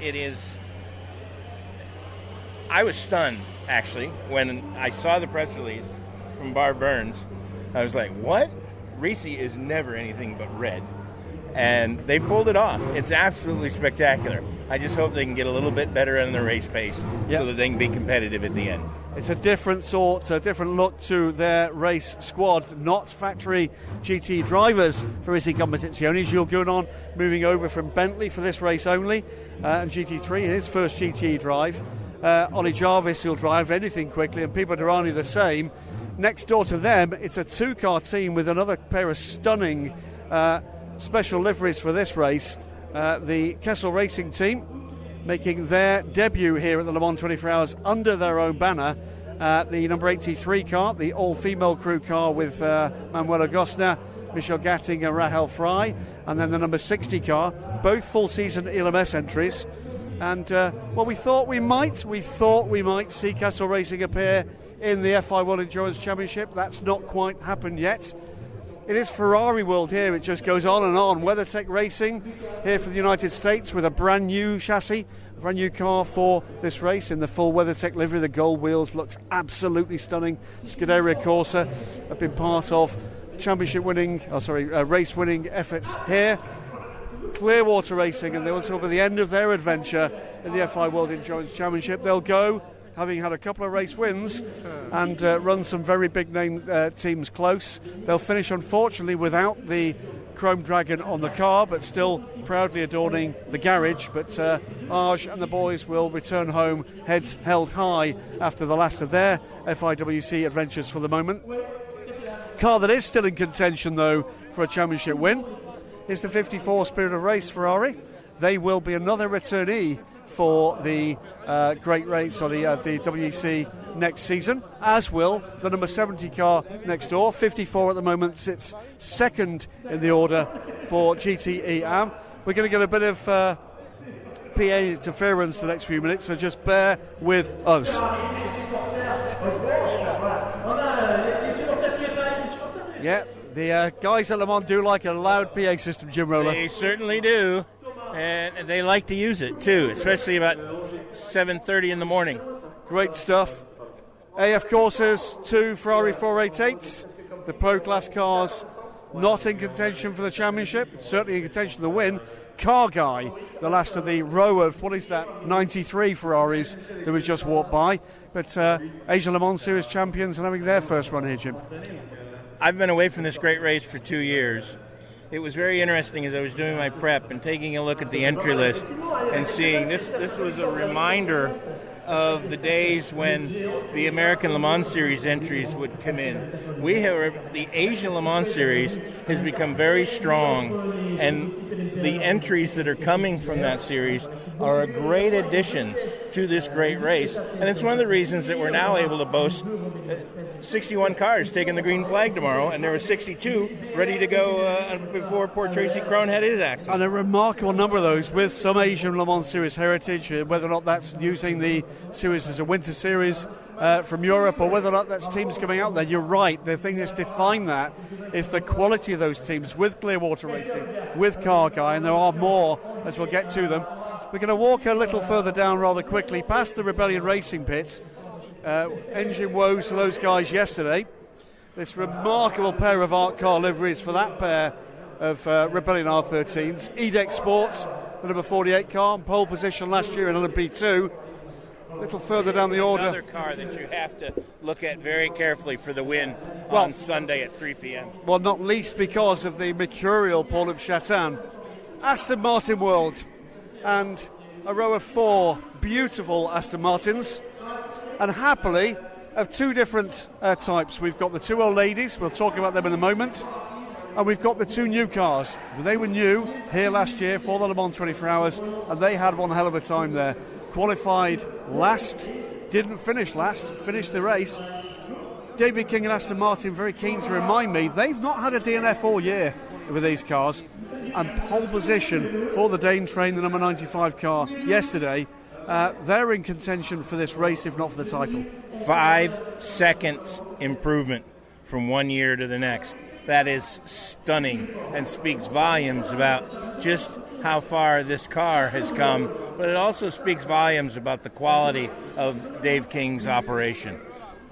It is. I was stunned, actually, when I saw the press release from Barb Burns. I was like, what? Risi is never anything but red. And they pulled it off. It's absolutely spectacular. I just hope they can get a little bit better in the race pace so that they can be competitive at the end. It's a different look to their race squad, not factory GT drivers for Risi Competizione. Jules Gounon moving over from Bentley for this race only, and GT3, his first GT drive. Ollie Jarvis, who'll drive anything quickly, and Pipo Derani the same. Next door to them, it's a 2-car team with another pair of stunning special liveries for this race. The Kessel Racing team making their debut here at the Le Mans 24 Hours under their own banner. The number 83 car, the all-female crew car with Manuela Gosner, Michel Gatting and Rahel Fry, and then the number 60 car, both full-season ELMS entries. And we thought we might see Kessel Racing appear in the FI World Endurance Championship. That's not quite happened yet. It is Ferrari World here. It just goes on and on. WeatherTech Racing here for the United States with a brand new chassis, a brand new car for this race in the full WeatherTech livery. The gold wheels looks absolutely stunning. Scuderia Corsa have been part of race winning efforts here. Clearwater Racing, and they will talk at the end of their adventure in the FI World Endurance Championship. They'll go, having had a couple of race wins and run some very big name teams close. They'll finish, unfortunately, without the Chrome Dragon on the car, but still proudly adorning the garage. But Arj and the boys will return home, heads held high, after the last of their FIWC adventures for the moment. Car that is still in contention, though, for a championship win is the 54 Spirit of Race Ferrari. They will be another returnee for the Great Race or the WEC next season, as will the number 70 car next door. 54 at the moment, sits second in the order for Q&amp. We're going to get a bit of PA interference for the next few minutes, so just bear with us. Yeah, the guys at Le Mans do like a loud PA system, Jim Roller. They certainly do, and they like to use it too, especially about 7:30 in the morning. Great stuff. AF Corsas, 2 Ferrari 488s. The Pro Class cars not in contention for the championship, certainly in contention to the win. Car Guy, the last of the row of, 93 Ferraris that we've just walked by. But Asia Le Mans Series champions and having their first run here, Jim. I've been away from this great race for 2 years. It was very interesting as I was doing my prep and taking a look at the entry list and seeing this was a reminder of the days when the American Le Mans Series entries would come in. The Asia Le Mans Series has become very strong, and the entries that are coming from that series are a great addition to this great race. And it's one of the reasons that we're now able to boast 61 cars taking the green flag tomorrow, and there were 62 ready to go before poor Tracy Crone had his accident. And a remarkable number of those with some Asian Le Mans Series heritage, whether or not that's using the series as a winter series from Europe, or whether or not that's teams coming out there. You're right, the thing that's defined that is the quality of those teams with Clearwater Racing, with Car Guy, and there are more as we'll get to them. We're going to walk a little further down rather quickly past the Rebellion Racing pits. Engine woes for those guys yesterday. This remarkable pair of art car liveries for that pair of Rebellion R13s. Edex Sports, the number 48 car, pole position last year in LMP2. A little further down the order. Another car that you have to look at very carefully for the win on Sunday at 3 p.m. Well, not least because of the mercurial Paul Chatan. Aston Martin World, and a row of 4 beautiful Aston Martins, and happily of 2 different types. We've got the 2 old ladies, we'll talk about them in a moment, and we've got the 2 new cars. They were new here last year for the Le Mans 24 Hours, and they had one hell of a time there. Qualified last, didn't finish last, finished the race. David King and Aston Martin very keen to remind me they've not had a DNF all year with these cars, and pole position for the Dane Train, the number 95 car yesterday. They're in contention for this race, if not for the title. 5 seconds improvement from one year to the next. That is stunning and speaks volumes about just how far this car has come, but it also speaks volumes about the quality of Dave King's operation.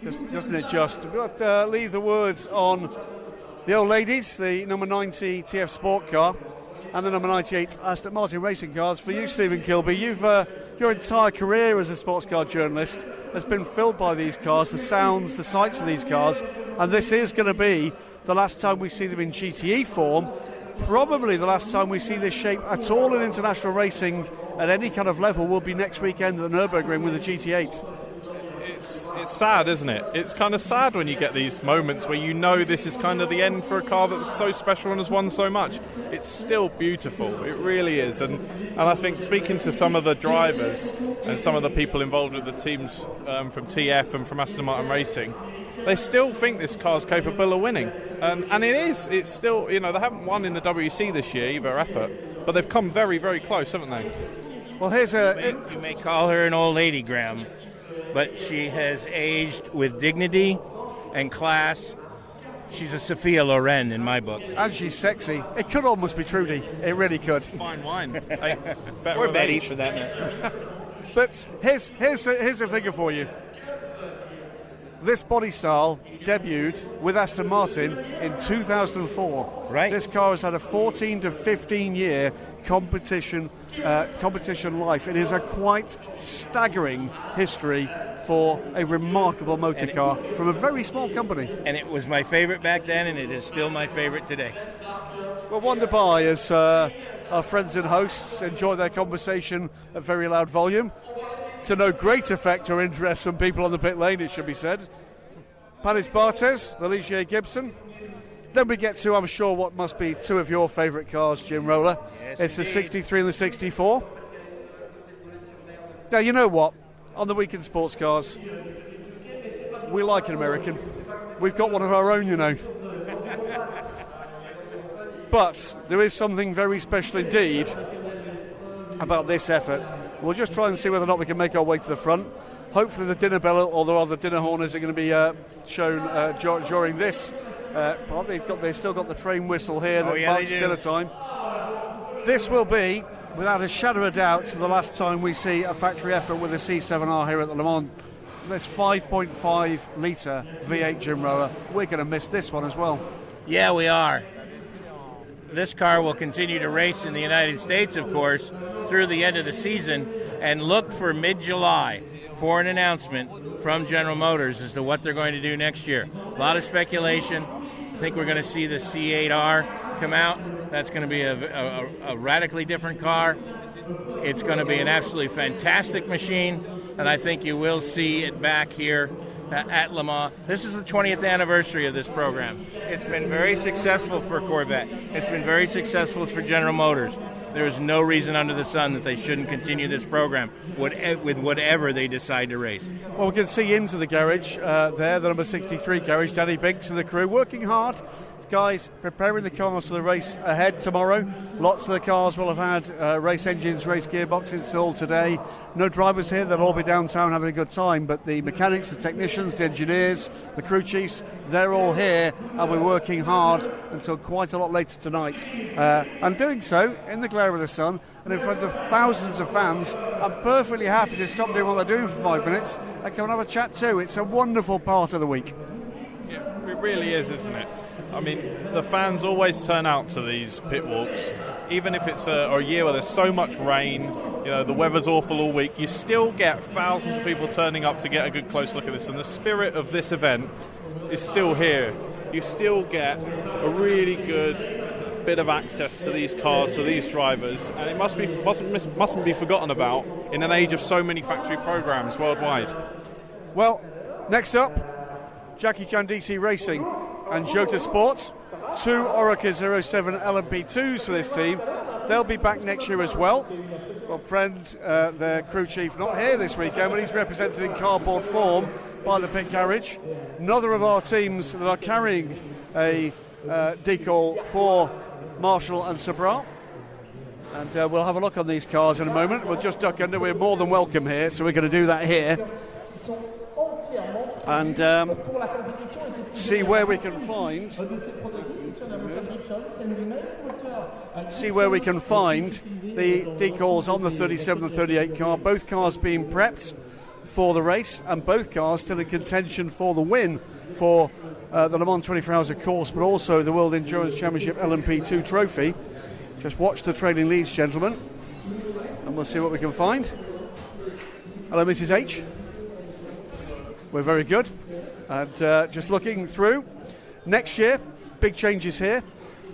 Doesn't it just? We'll leave the words on the old ladies, the number 90 TF Sport car and the number 98 Aston Martin racing cars. For you, Stephen Kilbey, your entire career as a sports car journalist has been filled by these cars, the sounds, the sights of these cars, and this is going to be the last time we see them in GTE form, probably the last time we see this shape at all in international racing at any kind of level will be next weekend at the Nürburgring with the GT8. It's sad, isn't it? It's kind of sad when you get these moments where you know this is kind of the end for a car that's so special and has won so much. It's still beautiful, it really is. And I think speaking to some of the drivers and some of the people involved with the teams from TF and from Aston Martin Racing, they still think this car's capable of winning. And it is. It's still, they haven't won in the WEC this year, either effort, but they've come very, very close, haven't they? Well, You may call her an old lady, Graham, but she has aged with dignity and class. She's a Sophia Loren in my book. And she's sexy. It could almost be Trudy. It really could. Fine wine. Or Betty, for that matter. But here's the figure for you. This body style debuted with Aston Martin in 2004. Right. This car has had a 14 to 15 year competition life. It is a quite staggering history for a remarkable motor car from a very small company. And it was my favorite back then, and it is still my favorite today. Well, wonder by as our friends and hosts enjoy their conversation at very loud volume, to no great effect or interest from people on the pit lane, it should be said. Panis Barthez, the Ligier Gibson. Then we get to, I'm sure, what must be 2 of your favourite cars, Jim Roller. Yes, it's indeed. the 63 and the 64. Now, you know what? On the Weekend Sports Cars, we like an American. We've got one of our own, you know. But there is something very special indeed about this effort. We'll just try and see whether or not we can make our way to the front. Hopefully the dinner bell or the dinner horners are going to be shown during this. But they've still got the train whistle here that marks dinner time. This will be, without a shadow of doubt, the last time we see a factory effort with a C7R here at the Le Mans. This 5.5 litre V8 Jim Rower. We're going to miss this one as well. Yeah, we are. This car will continue to race in the United States, of course, through the end of the season, and look for mid-July for an announcement from General Motors as to what they're going to do next year. A lot of speculation. I think we're going to see the C8R come out. That's going to be a radically different car. It's going to be an absolutely fantastic machine, and I think you will see it back here at Le Mans. This is the 20th anniversary of this program. It's been very successful for Corvette. It's been very successful for General Motors. There is no reason under the sun that they shouldn't continue this program with whatever they decide to race. Well, we can see into the garage there, the number 63 garage, Danny Binks and the crew working hard. Guys preparing the cars for the race ahead tomorrow. Lots of the cars will have had race engines, race gearbox installed today. No drivers here, they'll all be downtown having a good time, but the mechanics, the technicians, the engineers, the crew chiefs, they're all here, and we're working hard until quite a lot later tonight. And doing so in the glare of the sun and in front of thousands of fans. I'm perfectly happy to stop doing what they're doing for 5 minutes and come and have a chat too. It's a wonderful part of the week. Yeah, it really is, isn't it? I mean, the fans always turn out to these pit walks, even if it's a year where there's so much rain, you know, the weather's awful all week, you still get thousands of people turning up to get a good close look at this, and the spirit of this event is still here. You still get a really good bit of access to these cars, to these drivers, and it mustn't be forgotten about in an age of so many factory programs worldwide. Well, next up, Jackie Chan DC Racing and Jota Sports, 2 Oreca 07 LMP2s for this team. They'll be back next year as well. Well, friend, their crew chief, not here this weekend, but he's represented in cardboard form by the pit garage. Another of our teams that are carrying a decal for Marshall and Sabra. And we'll have a look on these cars in a moment. We'll just duck under. We're more than welcome here, so we're going to do that here. And see where we can find the decals on the 37 and 38 car. Both cars being prepped for the race, and both cars still in contention for the win for the Le Mans 24 Hours of course, but also the World Endurance Championship LMP2 trophy. Just watch the trailing leads, gentlemen, and we'll see what we can find. Hello, Mrs. H. We're very good. And just looking through, next year, big changes here.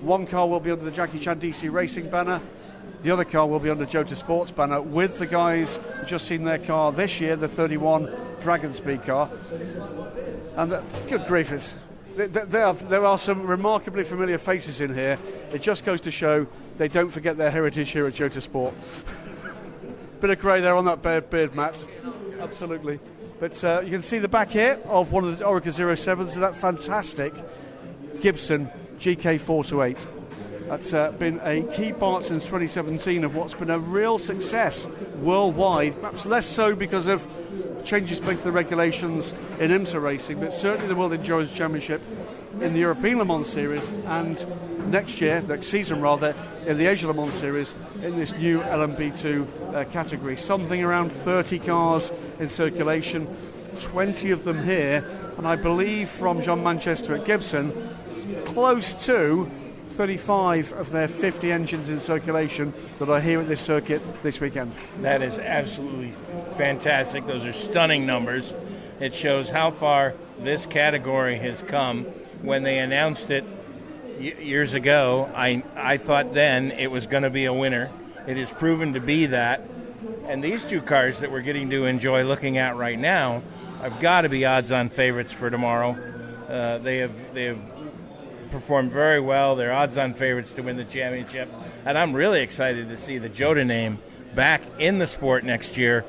One car will be under the Jackie Chan DC Racing banner. The other car will be under Jota Sports banner, with the guys who've just seen their car this year, the 31 Dragon Speed car. And good grief, there are some remarkably familiar faces in here. It just goes to show they don't forget their heritage here at Jota Sport. Bit of grey there on that beard, Matt. Absolutely. But you can see the back here of one of the Oreca 07s, that fantastic Gibson GK428. That's been a key part since 2017 of what's been a real success worldwide, perhaps less so because of changes made to the regulations in IMSA racing, but certainly the World Endurance Championship in the European Le Mans Series, and next season in the Asia Le Mans Series in this new LMP2 category. Something around 30 cars in circulation, 20 of them here, and I believe from John Manchester at Gibson, close to 35 of their 50 engines in circulation that are here at this circuit this weekend. That is absolutely fantastic. Those are stunning numbers. It shows how far this category has come. When they announced it years ago, I thought then it was going to be a winner. It has proven to be that. And these two cars that we're getting to enjoy looking at right now have got to be odds-on favorites for tomorrow. They have performed very well. They're odds-on favorites to win the championship. And I'm really excited to see the Jota name back in the sport next year.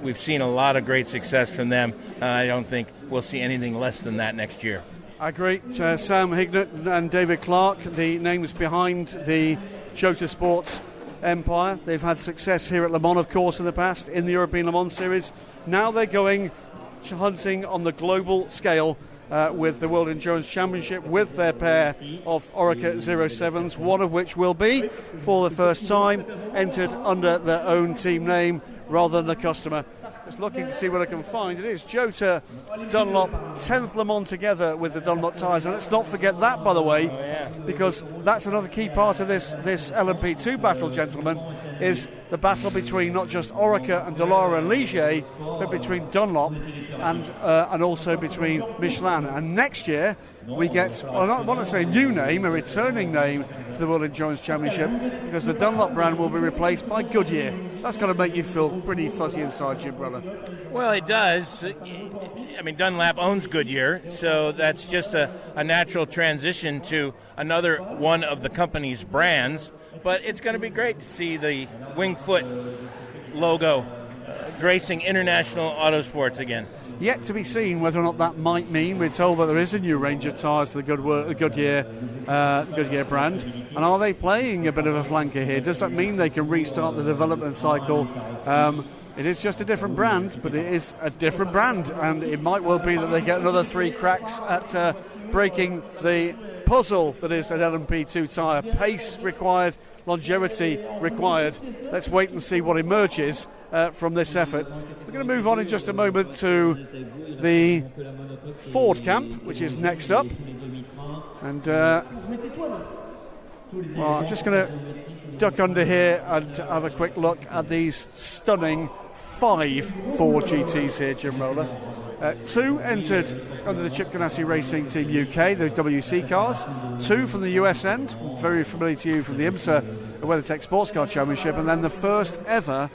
we've seen a lot of great success from them. I don't think we'll see anything less than that next year. I agree. Sam Hignett and David Clark, the names behind the Jota Sports empire. They've had success here at Le Mans, of course, in the past, in the European Le Mans Series. Now they're going hunting on the global scale with the World Endurance Championship, with their pair of Orica 07s, one of which will be, for the first time, entered under their own team name rather than the customer. Just looking to see what I can find. It is Jota Dunlop, 10th Le Mans together with the Dunlop tyres. And let's not forget that, by the way, because that's another key part of this LMP2 battle, gentlemen, is the battle between not just Orica and Dallara and Ligier, but between Dunlop and also between Michelin. And next year, we get, well, I want to say a new name, a returning name to the World Endurance Championship, because the Dunlop brand will be replaced by Goodyear. That's got to make you feel pretty fuzzy inside, Jim, brother. Well, it does. I mean, Dunlop owns Goodyear, so that's just a natural transition to another one of the company's brands. But it's going to be great to see the Wingfoot logo gracing International Autosports again. Yet to be seen whether or not that might mean. We're told that there is a new range of tyres for the Goodyear brand. And are they playing a bit of a flanker here? Does that mean they can restart the development cycle? It is just a different brand, but it is a different brand. And it might well be that they get another 3 cracks at breaking the puzzle that is an LMP2 tyre. Pace required, longevity required. Let's wait and see what emerges from this effort. We're going to move on in just a moment to the Ford camp, which is next up. And well, I'm just going to duck under here and have a quick look at these stunning 5 Ford GTs here, Jim Roller. 2 entered under the Chip Ganassi Racing Team UK, the WC cars. 2 from the US end, very familiar to you from the IMSA, the WeatherTech Sports Car Championship. And then the first ever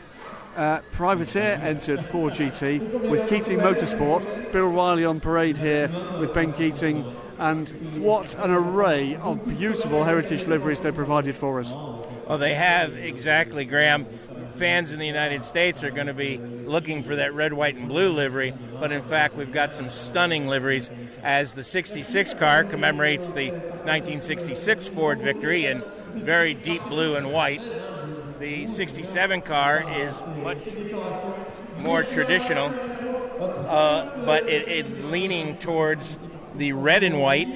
privateer entered Ford GT with Keating Motorsport. Bill Riley on parade here with Ben Keating. And what an array of beautiful heritage liveries they provided for us. Well, they have, exactly, Graham. Fans in the United States are going to be looking for that red, white, and blue livery, but in fact we've got some stunning liveries as the 66 car commemorates the 1966 Ford victory in very deep blue and white. The 67 car is much more traditional, but it leaning towards the red and white.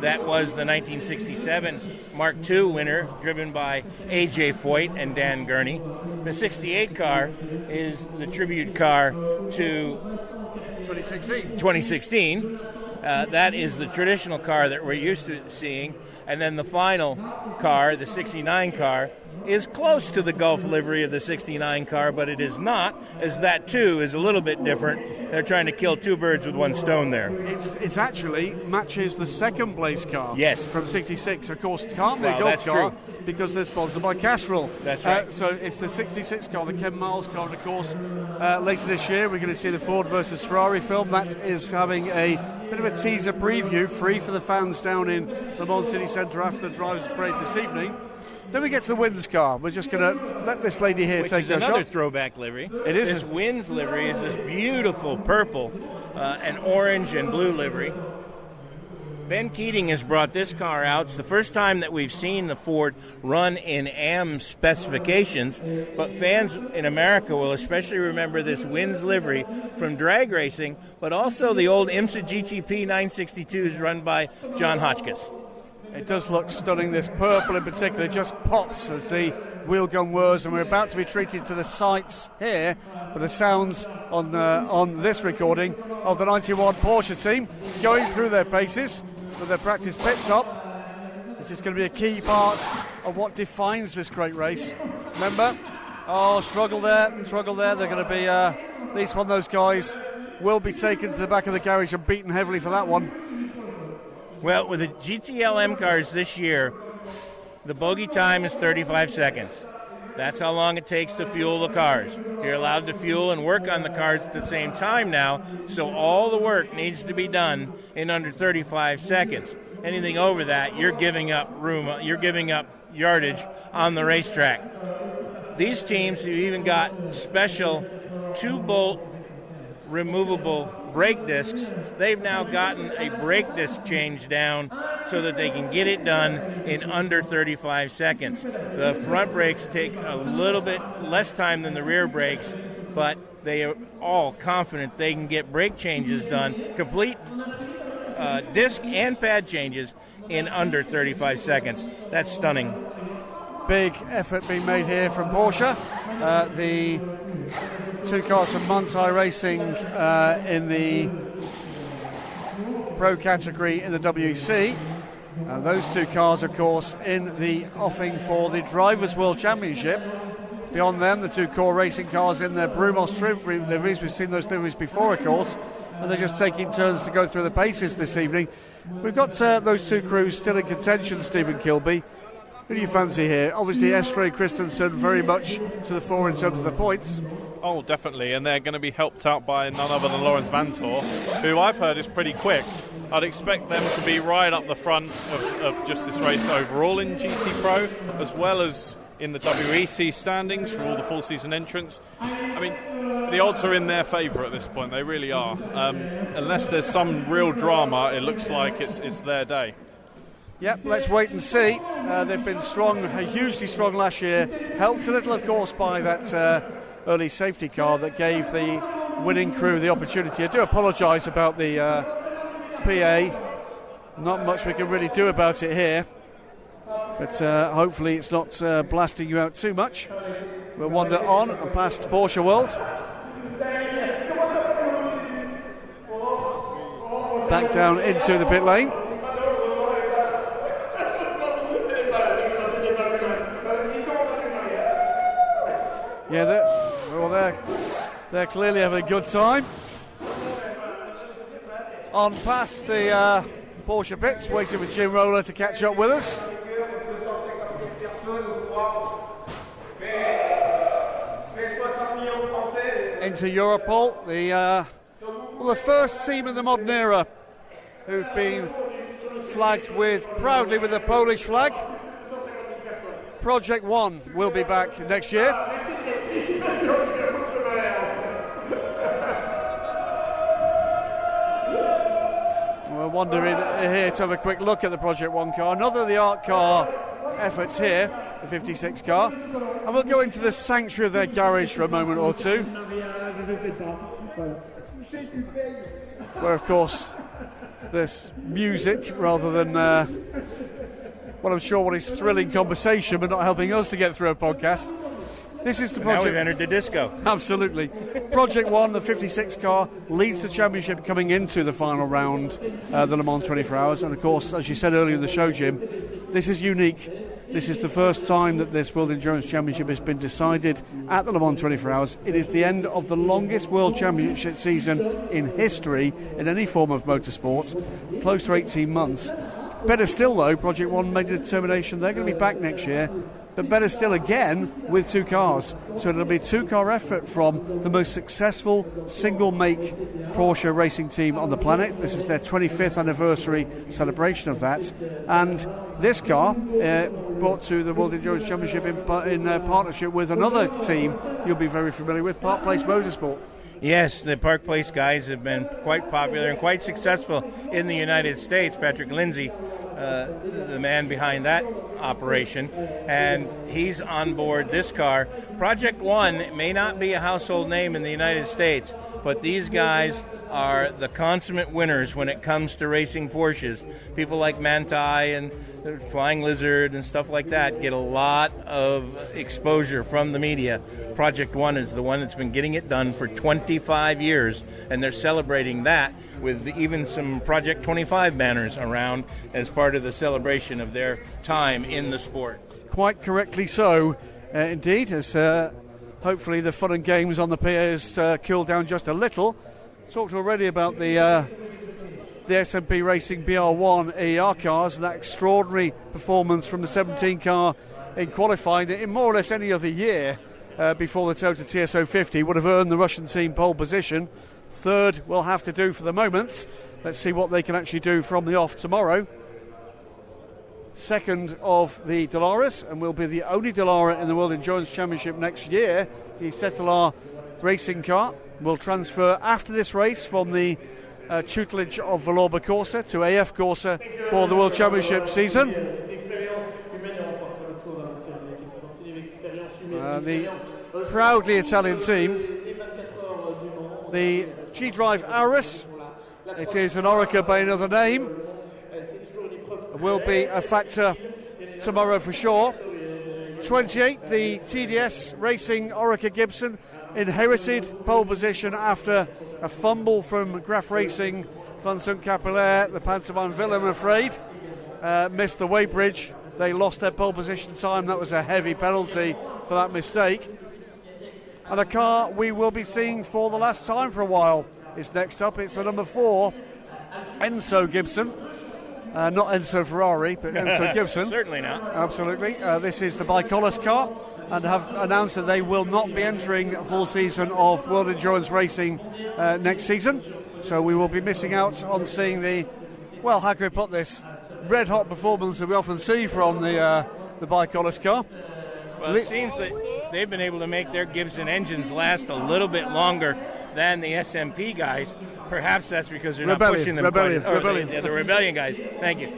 That was the 1967 Mark II winner, driven by A.J. Foyt and Dan Gurney. The 68 car is the tribute car to 2016. That is the traditional car that we're used to seeing. And then the final car, the 69 car, is close to the Gulf livery of the 69 car, but it is not, as that too is a little bit different. They're trying to kill 2 birds with 1 stone there. It's actually matches the second place car. Yes. From 66. Of course, it can't be a Gulf car true. because they're sponsored by Castrol. That's right. So it's the 66 car, the Ken Miles car, and of course later this year we're going to see the Ford versus Ferrari film. That is having a bit of a teaser preview, free for the fans down in Le Mans City Centre after the Drivers' Parade this evening. Then we get to the Wins car. We're just going to let this lady here take her shot. Another throwback livery. It is. This Wins livery is this beautiful purple and orange and blue livery. Ben Keating has brought this car out. It's the first time that we've seen the Ford run in AM specifications, but fans in America will especially remember this Wins livery from drag racing, but also the old IMSA GTP 962s run by John Hotchkiss. It does look stunning. This purple in particular just pops as the wheel gun whirs, and we're about to be treated to the sights here with the sounds on this recording of the 91 Porsche team going through their paces with their practice pit stop. This is going to be a key part of what defines this great race. Remember, struggle there. They're going to be at least one of those guys will be taken to the back of the garage and beaten heavily for that one. Well, with the GTLM cars this year, the bogey time is 35 seconds. That's how long it takes to fuel the cars. You're allowed to fuel and work on the cars at the same time now, so all the work needs to be done in under 35 seconds. Anything over that, you're giving up room, you're giving up yardage on the racetrack. These teams have even got special 2-bolt removable brake discs. They've now gotten a brake disc change down so that they can get it done in under 35 seconds. The front brakes take a little bit less time than the rear brakes, but they are all confident they can get brake changes done, complete disc and pad changes in under 35 seconds. That's stunning. Big effort being made here from Porsche. The two cars from Manthey Racing in the Pro category in the WEC. Those two cars, of course, in the offing for the Drivers' World Championship. Beyond them, the two core racing cars in their Brumos liveries. We've seen those liveries before, of course, and they're just taking turns to go through the paces this evening. We've got those two crews still in contention, Stephen Kilbey. Who do you fancy here? Obviously, Estre Christensen very much to the fore in terms of the points. Oh, definitely, and they're going to be helped out by none other than Lawrence Vanthoor, who I've heard is pretty quick. I'd expect them to be right up the front of just this race overall in GT Pro, as well as in the WEC standings for all the full season entrants. I mean, the odds are in their favour at this point, they really are. Unless there's some real drama, it looks like it's their day. Yep, let's wait and see. They've been strong, hugely strong last year. Helped a little, of course, by that early safety car that gave the winning crew the opportunity. I do apologise about the PA. Not much we can really do about it here. But hopefully it's not blasting you out too much. We'll wander on and past Porsche World. Back down into the pit lane. Yeah, they're clearly having a good time. On past the Porsche pits, waiting for Jim Roller to catch up with us. Into Europol, the first team in the modern era who's been flagged proudly with the Polish flag. Project One will be back next year. We're wandering here to have a quick look at the Project One car. Another of the art car efforts here, the 56 car. And we'll go into the sanctuary of their garage for a moment or two. Where, of course, there's music rather than what is thrilling conversation, but not helping us to get through a podcast. This is the project. Now we've entered the disco. Absolutely. Project One, the 56 car, leads the championship coming into the final round, the Le Mans 24 Hours. And of course, as you said earlier in the show, Jim, this is unique. This is the first time that this World Endurance Championship has been decided at the Le Mans 24 Hours. It is the end of the longest World Championship season in history in any form of motorsport, close to 18 months. Better still, though, Project One made a determination they're going to be back next year, but better still again with two cars. So it'll be a two-car effort from the most successful single-make Porsche racing team on the planet. This is their 25th anniversary celebration of that. And this car, brought to the World Endurance Championship in partnership with another team you'll be very familiar with, Park Place Motorsport. Yes, the Park Place guys have been quite popular and quite successful in the United States. Patrick Lindsay, the man behind that operation, and he's on board this car. Project One may not be a household name in the United States, but these guys are the consummate winners when it comes to racing Porsches. People like Manthey and the Flying Lizard and stuff like that get a lot of exposure from the media. Project One is the one that's been getting it done for 25 years, and they're celebrating that with even some Project 25 banners around as part of the celebration of their time in the sport. Quite correctly so, indeed, as hopefully the fun and games on the PA has cooled down just a little. Talked already about the SMP Racing BR1 AER cars and that extraordinary performance from the 17 car in qualifying that in more or less any other year before the Toyota TSO 50 would have earned the Russian team pole position. Third will have to do for the moment. Let's see what they can actually do from the off tomorrow. Second of the Dallara, and will be the only Dallara in the World Endurance Championship next year. The Cetilar racing car will transfer after this race from the tutelage of Valois Corsa to AF Corsa for the World Championship season. The proudly Italian team, the G-Drive Auris, it is an Oreca by another name, will be a factor tomorrow for sure. 28, the TDS Racing Oreca Gibson, inherited pole position after a fumble from Graf Racing, Vincent Capillaire, the Pantomime Villa, I'm afraid, missed the weighbridge. They lost their pole position time. That was a heavy penalty for that mistake. And a car we will be seeing for the last time for a while is next up. It's the number 4, Enzo Gibson. Not Enzo Ferrari, but Enzo Gibson. Certainly not. Absolutely. This is the Bicolis car, and have announced that they will not be entering a full season of World Endurance Racing next season. So we will be missing out on seeing the, well, how can we put this, red-hot performance that we often see from the Bicolis car. Well, it seems that they've been able to make their Gibson engines last a little bit longer than the SMP guys. Perhaps that's because they're not pushing them Rebellion. The Rebellion guys. Thank you.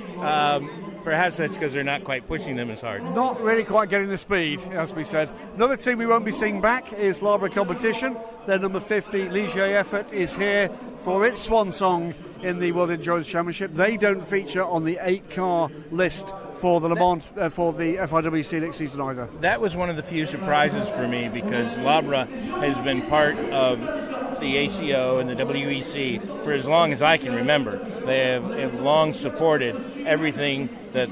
Perhaps that's because they're not quite pushing them as hard. Not really quite getting the speed, as we said. Another team we won't be seeing back is Livery Competition. Their number 50 Ligier Effort is here for its swan song in the World Endurance Championship. They don't feature on the 8-car list for the Le Mans, for the FIWC next season either. That was one of the few surprises for me, because Labra has been part of the ACO and the WEC for as long as I can remember. They have long supported everything that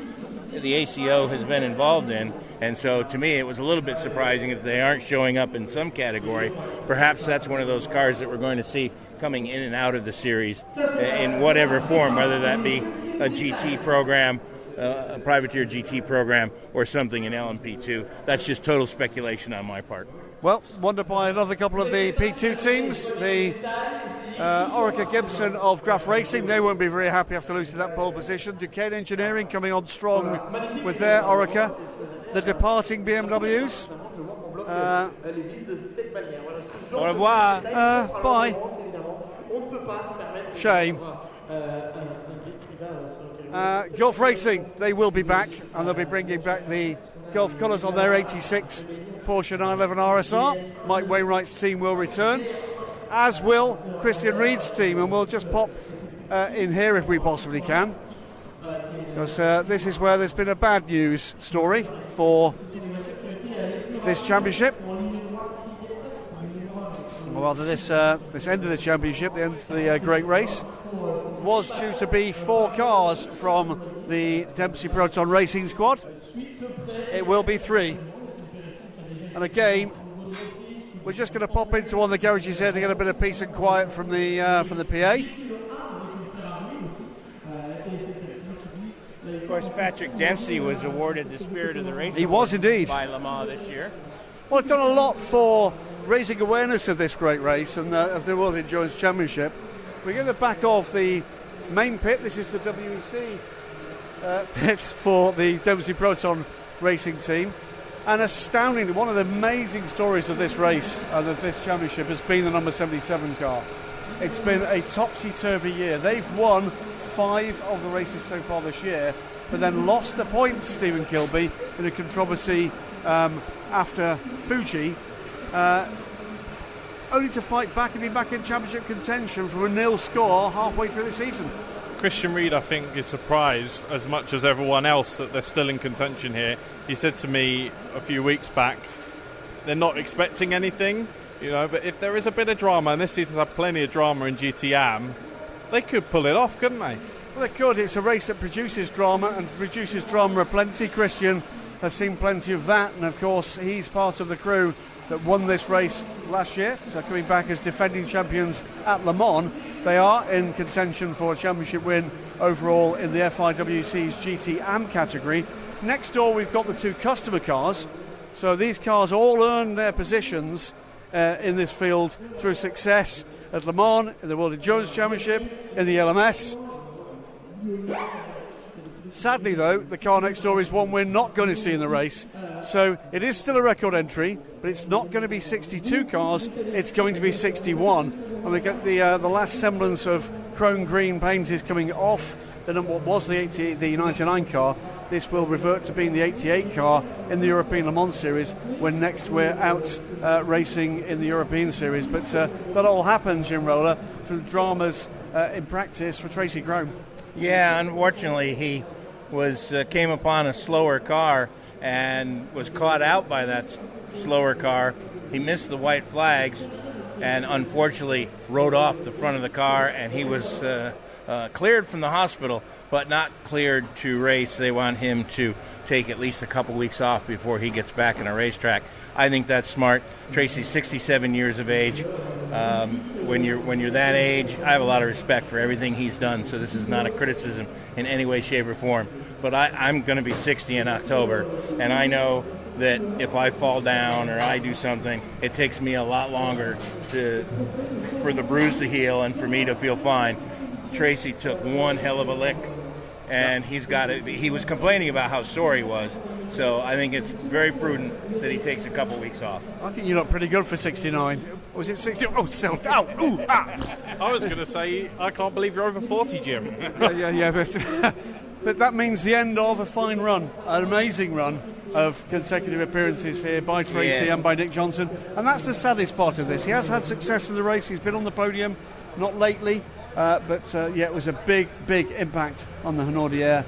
the ACO has been involved in, and so to me it was a little bit surprising that they aren't showing up in some category. Perhaps that's one of those cars that we're going to see coming in and out of the series in whatever form, whether that be a GT program, a privateer GT program, or something in LMP2. That's just total speculation on my part. Well, wondered by another couple of the P2 teams, the Oreca Gibson of Graf Racing. They won't be very happy after losing that pole position. Duquesne Engineering coming on strong with their Oreca. The departing BMWs. Au revoir. Bye. Shame. Gulf Racing, they will be back, and they'll be bringing back the Gulf colours on their 86 Porsche 911 RSR. Mike Wainwright's team will return, as will Christian Reed's team, and we'll just pop in here if we possibly can, because this is where there's been a bad news story for this championship. Or rather, this end of the championship, the end of the Great Race, was due to be 4 cars from the Dempsey Proton Racing Squad. It will be 3. And again, we're just going to pop into one of the garages here to get a bit of peace and quiet from the PA. Of course, Patrick Dempsey was awarded the Spirit of the Race. He was indeed by Le Mans this year. Well, it's done a lot for raising awareness of this great race and of the World Endurance Championship. We're at the back of the main pit. This is the WEC pit for the Dempsey Proton Racing team. And astoundingly, one of the amazing stories of this race and of this championship has been the number 77 car. It's been a topsy-turvy year. They've won 5 of the races so far this year, but then lost the points, Stephen Kilbey, in a controversy after Fuji, only to fight back and be back in championship contention from a 0 score halfway through the season. Christian Reed, I think, is surprised as much as everyone else that they're still in contention here. He said to me a few weeks back, they're not expecting anything, but if there is a bit of drama, and this season's had plenty of drama in GT-AM, they could pull it off, couldn't they? Well, they could. It's a race that produces drama, and produces drama aplenty. Christian has seen plenty of that, and of course he's part of the crew that won this race last year, so coming back as defending champions at Le Mans. They are in contention for a championship win overall in the FIWC's GT-AM category. Next door we've got the 2 customer cars, so these cars all earn their positions in this field through success at Le Mans, in the World Endurance Championship, in the LMS. Sadly, though, the car next door is one we're not going to see in the race. So it is still a record entry, but it's not going to be 62 cars. It's going to be 61. And we get the last semblance of chrome green paint is coming off what was the 99 car. This will revert to being the 88 car in the European Le Mans Series when next we're out racing in the European Series. But that all happened, Jim Roller, through dramas in practice for Tracy Grome. Yeah, unfortunately, he came upon a slower car and was caught out by that slower car. He missed the white flags and unfortunately rode off the front of the car, and he was cleared from the hospital, but not cleared to race. They want him to take at least a couple weeks off before he gets back in a racetrack. I think that's smart. Tracy's 67 years of age. When you're that age, I have a lot of respect for everything he's done, so this is not a criticism in any way, shape, or form. But I'm going to be 60 in October, and I know that if I fall down or I do something, it takes me a lot longer for the bruise to heal and for me to feel fine. Tracy took one hell of a lick, and he's got it. He was complaining about how sore he was, so I think it's very prudent that he takes a couple weeks off. I think you look pretty good for 69. Was it 60? Oh, self out. Ooh, ah. I was going to say, I can't believe you're over 40, Jim. yeah, but that means the end of a fine run, an amazing run of consecutive appearances here by Tracy and by Nick Johnson. And that's the saddest part of this. He has had success in the race. He's been on the podium, not lately. But it was a big impact on the Hanaudière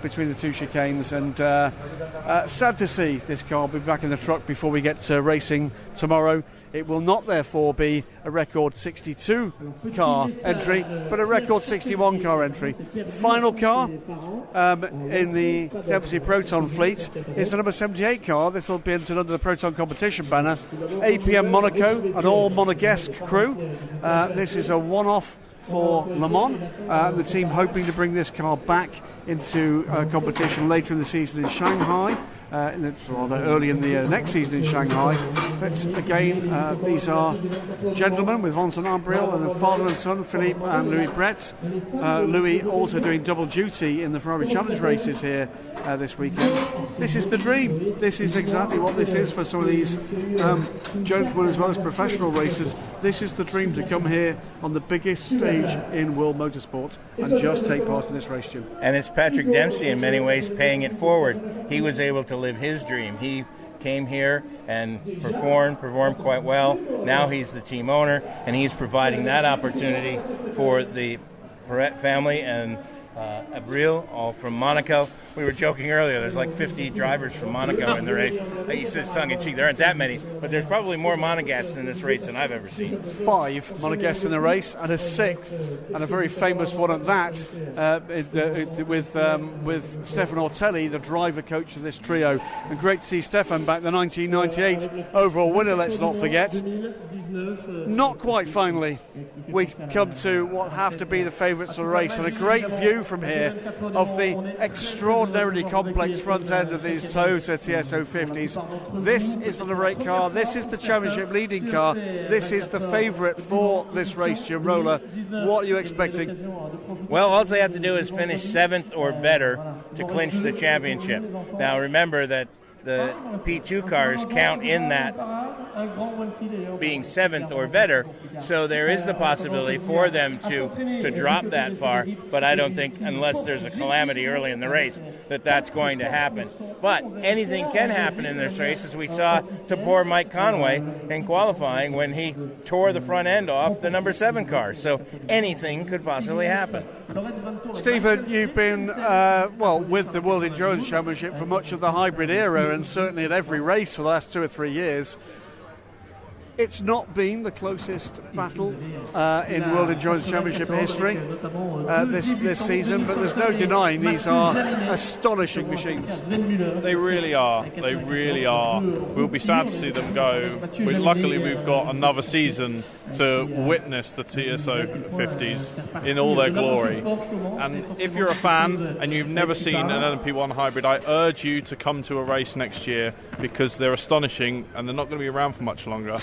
between the two chicanes, and sad to see this car be back in the truck before we get racing tomorrow. It will not therefore be a record 62 car entry, but a record 61 car entry. Final car in the Dempsey Proton fleet is the number 78 car. This will be entered under the Proton competition banner. APM Monaco, an all Monegasque crew. This is a one-off for Le Mans. The team hoping to bring this car back into competition later in the season in Shanghai, rather early in the next season in Shanghai. But again, these are gentlemen with Vincent Ambriel and the father and son, Philippe and Louis Brett. Louis also doing double duty in the Ferrari Challenge races here this weekend. This is the dream. This is exactly what this is for some of these gentlemen as well as professional racers. This is the dream, to come here on the biggest stage in world motorsport and just take part in this race, Jim. And it's Patrick Dempsey in many ways paying it forward. He was able to live his dream. He came here and performed quite well. Now he's the team owner, and he's providing that opportunity for the Perret family and Abril, all from Monaco. We were joking earlier, there's like 50 drivers from Monaco in the race. He says tongue-in-cheek, there aren't that many, but there's probably more Monegasques in this race than I've ever seen. 5 Monegasques in the race, and a 6th, and a very famous one at that, with Stefan Ortelli, the driver coach of this trio. And great to see Stefan back, the 1998 overall winner, let's not forget. Not quite finally, we come to what have to be the favourites of the race, and a great view from here of the extraordinarily complex front end of these Toyota TS050s. This is the Lorette car, this is the championship leading car, this is the favourite for this race, Jim Roller. What are you expecting? Well, all they have to do is finish 7th or better to clinch the championship. Now remember that the P2 cars count in that being 7th or better, so there is the possibility for them to drop that far, but I don't think, unless there's a calamity early in the race, that that's going to happen. But anything can happen in this race, as we saw to poor Mike Conway in qualifying when he tore the front end off the number 7 car, so anything could possibly happen. Stephen, you've been with the World Endurance Championship for much of the hybrid era, and certainly at every race for the last 2 or 3 years. It's not been the closest battle in World Endurance Championship history this season, but there's no denying these are astonishing machines. They really are. They really are. We'll be sad to see them go. Luckily, we've got another season to witness the TS050s in all their glory. And if you're a fan and you've never seen an LMP1 hybrid, I urge you to come to a race next year, because they're astonishing and they're not going to be around for much longer.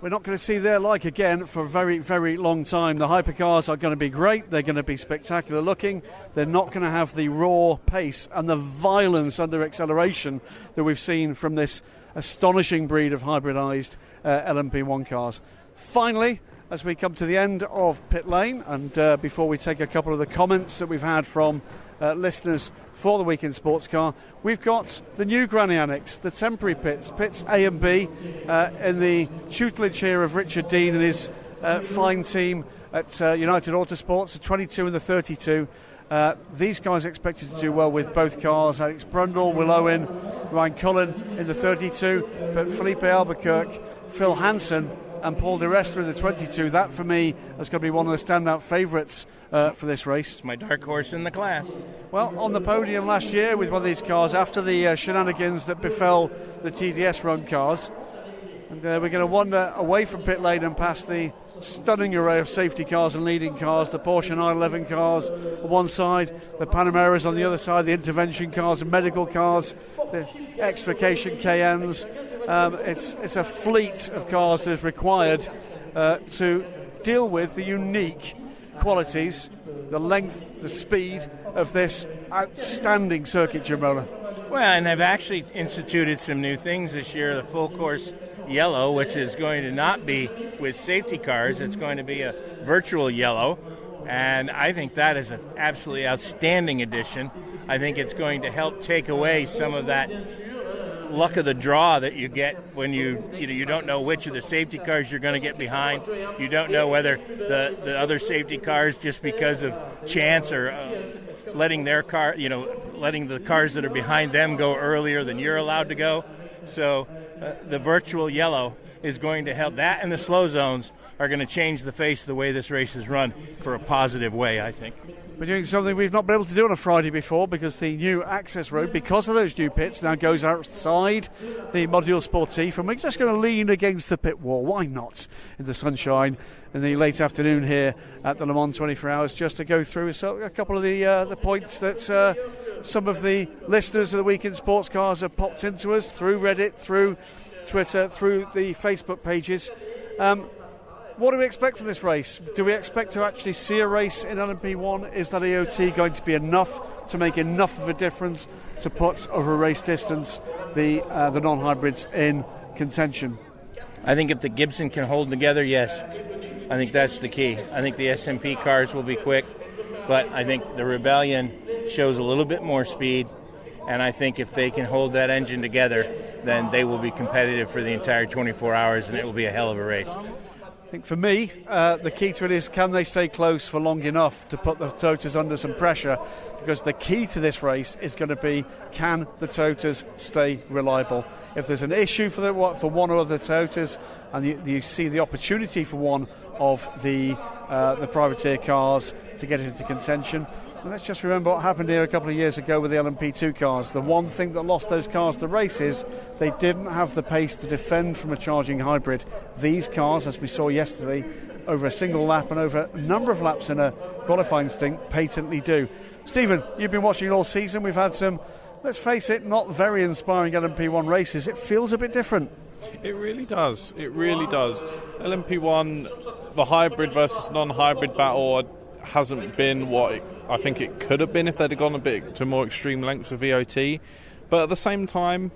we're not going to see their like again for a very, very long time. The hypercars are going to be great. They're going to be spectacular looking. They're not going to have the raw pace and the violence under acceleration that we've seen from this astonishing breed of hybridized LMP1 cars. Finally, as we come to the end of pit lane, and before we take a couple of the comments that we've had from listeners for the Week in Sports Car, we've got the new Granny Annex, the temporary pits A and B, in the tutelage here of Richard Dean and his fine team at United Autosports, the 22 and the 32. These guys are expected to do well with both cars. Alex Brundle, Will Owen, Ryan Cullen in the 32, but Felipe Albuquerque, Phil Hansen and Paul Di Resta in the 22. That, for me, is going to be one of the standout favourites for this race. It's my dark horse in the class. Well, on the podium last year with one of these cars, after the shenanigans that befell the TDS run cars, and we're going to wander away from pit lane and past the stunning array of safety cars and leading cars, the Porsche 911 cars on one side, the Panameras on the other side, the intervention cars and medical cars, the extrication KMs. It's a fleet of cars that is required to deal with the unique qualities, the length, the speed of this outstanding circuit, Jim Roller. Well, and I've actually instituted some new things this year, the full course yellow, which is going to not be with safety cars. It's going to be a virtual yellow, and I think that is an absolutely outstanding addition. I think it's going to help take away some of that luck of the draw that you get when you don't know which of the safety cars you're going to get behind. You don't know whether the other safety cars, just because of chance, or letting their car, letting the cars that are behind them go earlier than you're allowed to go. So the virtual yellow is going to help. That, and the slow zones are going to change the face of the way this race is run for a positive way, I think. We're doing something we've not been able to do on a Friday before, because the new access road, because of those new pits, now goes outside the Module Sportif, and we're just going to lean against the pit wall. Why not? In the sunshine in the late afternoon here at the Le Mans 24 Hours, just to go through a couple of the points that some of the listeners of the Week in Sports Cars have popped into us through Reddit, through Twitter, through the Facebook pages. What do we expect from this race? Do we expect to actually see a race in LMP1? Is that AOT going to be enough to make enough of a difference to put over a race distance the non-hybrids in contention? I think if the Gibson can hold together, yes. I think that's the key. I think the SMP cars will be quick, but I think the Rebellion shows a little bit more speed, and I think if they can hold that engine together, then they will be competitive for the entire 24 hours, and it will be a hell of a race. I think for me, the key to it is, can they stay close for long enough to put the Toyotas under some pressure? Because the key to this race is going to be, can the Toyotas stay reliable? If there's an issue for one or other Toyotas, and you see the opportunity for one of the privateer cars to get into contention, and let's just remember what happened here a couple of years ago with the LMP2 cars. The one thing that lost those cars the race is they didn't have the pace to defend from a charging hybrid. These cars, as we saw yesterday, over a single lap and over a number of laps in a qualifying stint, patently do. Stephen, you've been watching all season. We've had some, let's face it, not very inspiring LMP1 races. It feels a bit different. It really does. It really does. LMP1, the hybrid versus non-hybrid battle hasn't been what I think it could have been if they'd have gone a bit to more extreme lengths of VOT. But at the same time,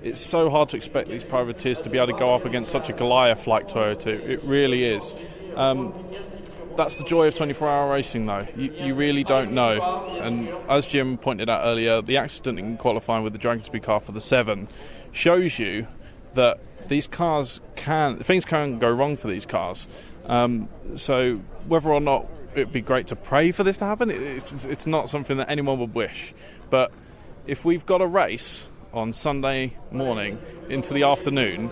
it's so hard to expect these privateers to be able to go up against such a Goliath like Toyota. It really is. That's the joy of 24-hour racing, though. You really don't know. And as Jim pointed out earlier, the accident in qualifying with the Dragon Speed car for the 7 shows you that these cars things can go wrong for these cars. So whether or not it'd be great to pray for this to happen, it's not something that anyone would wish. But if we've got a race on Sunday morning into the afternoon,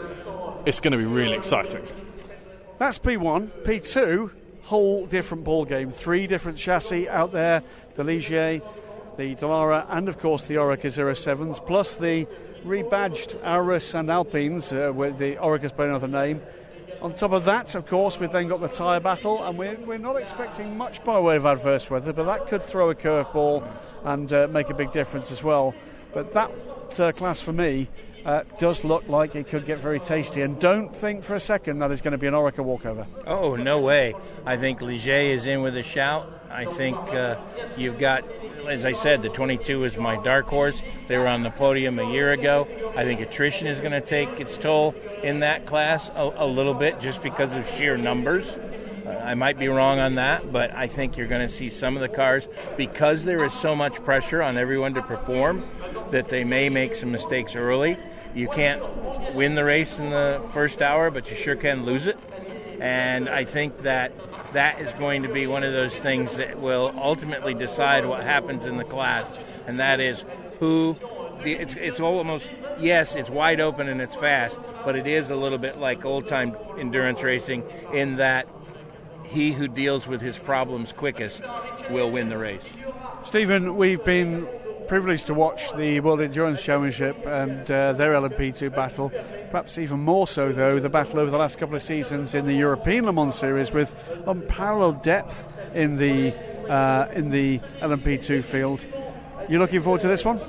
it's going to be really exciting. That's P1. P2, whole different ball game. 3 different chassis out there: the Ligier, the Dallara, and of course the Oreca 07s, plus the rebadged Aurus and Alpines, with the Oreca's by another name. On top of that, of course, we've then got the tyre battle, and we're not expecting much by way of adverse weather, but that could throw a curveball and make a big difference as well. But that class for me does look like it could get very tasty. And don't think for a second that is going to be an Orica walkover. Oh, no way. I think Ligier is in with a shout. I think you've got, as I said, the 22 is my dark horse. They were on the podium a year ago. I think attrition is going to take its toll in that class a little bit just because of sheer numbers. I might be wrong on that, but I think you're going to see some of the cars, because there is so much pressure on everyone to perform, that they may make some mistakes early. You can't win the race in the first hour, but you sure can lose it. And I think that is going to be one of those things that will ultimately decide what happens in the class, and that is it's almost, yes, it's wide open and it's fast, but it is a little bit like old-time endurance racing in that he who deals with his problems quickest will win the race. Stephen, we've been privileged to watch the World Endurance Championship and their LMP2 battle. Perhaps even more so, though, the battle over the last couple of seasons in the European Le Mans Series, with unparalleled depth in the LMP2 field. You looking forward to this one?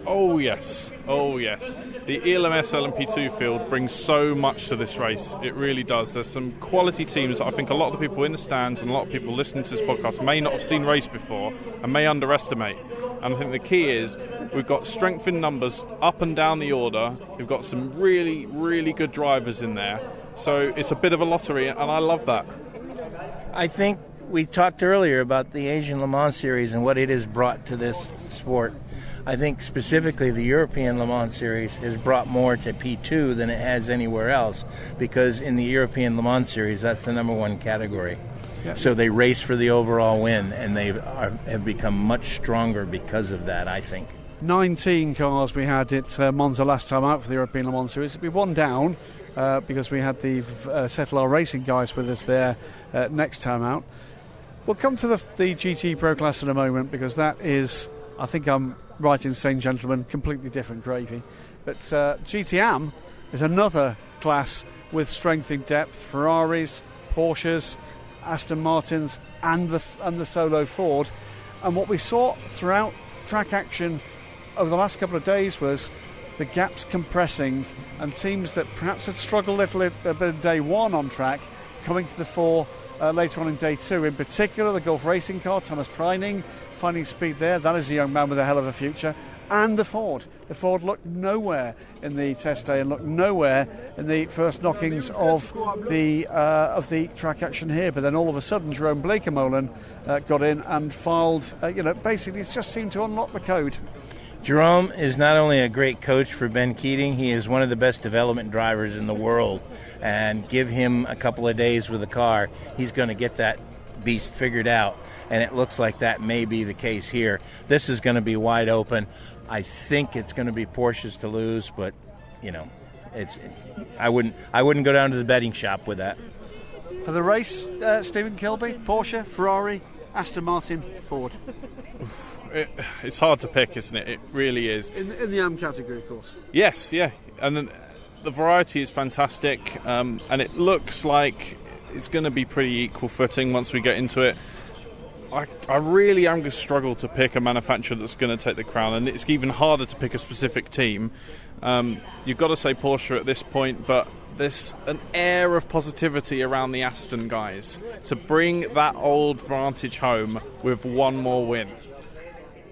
Oh yes. The ELMS LMP2 field brings so much to this race. It really does. There's some quality teams that I think a lot of the people in the stands and a lot of people listening to this podcast may not have seen race before and may underestimate. And I think the key is we've got strength in numbers up and down the order. We've got some really, really good drivers in there. So it's a bit of a lottery, and I love that. I think we talked earlier about the Asian Le Mans Series and what it has brought to this sport. I think specifically the European Le Mans Series has brought more to P2 than it has anywhere else, because in the European Le Mans Series, that's the number one category. Yeah. So they race for the overall win, and they have become much stronger because of that, I think. 19 cars we had at Monza last time out for the European Le Mans Series. We one down because we had the Settle Our Racing guys with us there next time out. We'll come to the GT Pro class in a moment, because that is, I think I'm right in saying, gentlemen, completely different gravy. But GT-Am is another class with strength in depth. Ferraris, Porsches, Aston Martins and the solo Ford. And what we saw throughout track action over the last couple of days was the gaps compressing, and teams that perhaps had struggled a bit in day one on track coming to the fore later on in day two. In particular, the Gulf Racing car, Thomas Preining, finding speed there. That is a young man with a hell of a future. And the Ford. The Ford looked nowhere in the test day and looked nowhere in the first knockings of the track action here. But then all of a sudden, Jerome Blakemolen got in and filed. Basically, it just seemed to unlock the code. Jerome is not only a great coach for Ben Keating, he is one of the best development drivers in the world. And give him a couple of days with the car, he's going to get that beast figured out. And it looks like that may be the case here. This is going to be wide open. I think it's going to be Porsche's to lose, but I wouldn't go down to the betting shop with that. For the race, Stephen Kilbey, Porsche, Ferrari, Aston Martin, Ford. It's hard to pick, isn't it? It really is. In the AM category, of course. Yes, yeah. And then the variety is fantastic, and it looks like it's going to be pretty equal footing once we get into it. I really am going to struggle to pick a manufacturer that's going to take the crown, and it's even harder to pick a specific team. You've got to say Porsche at this point, but there's an air of positivity around the Aston guys to bring that old Vantage home with one more win.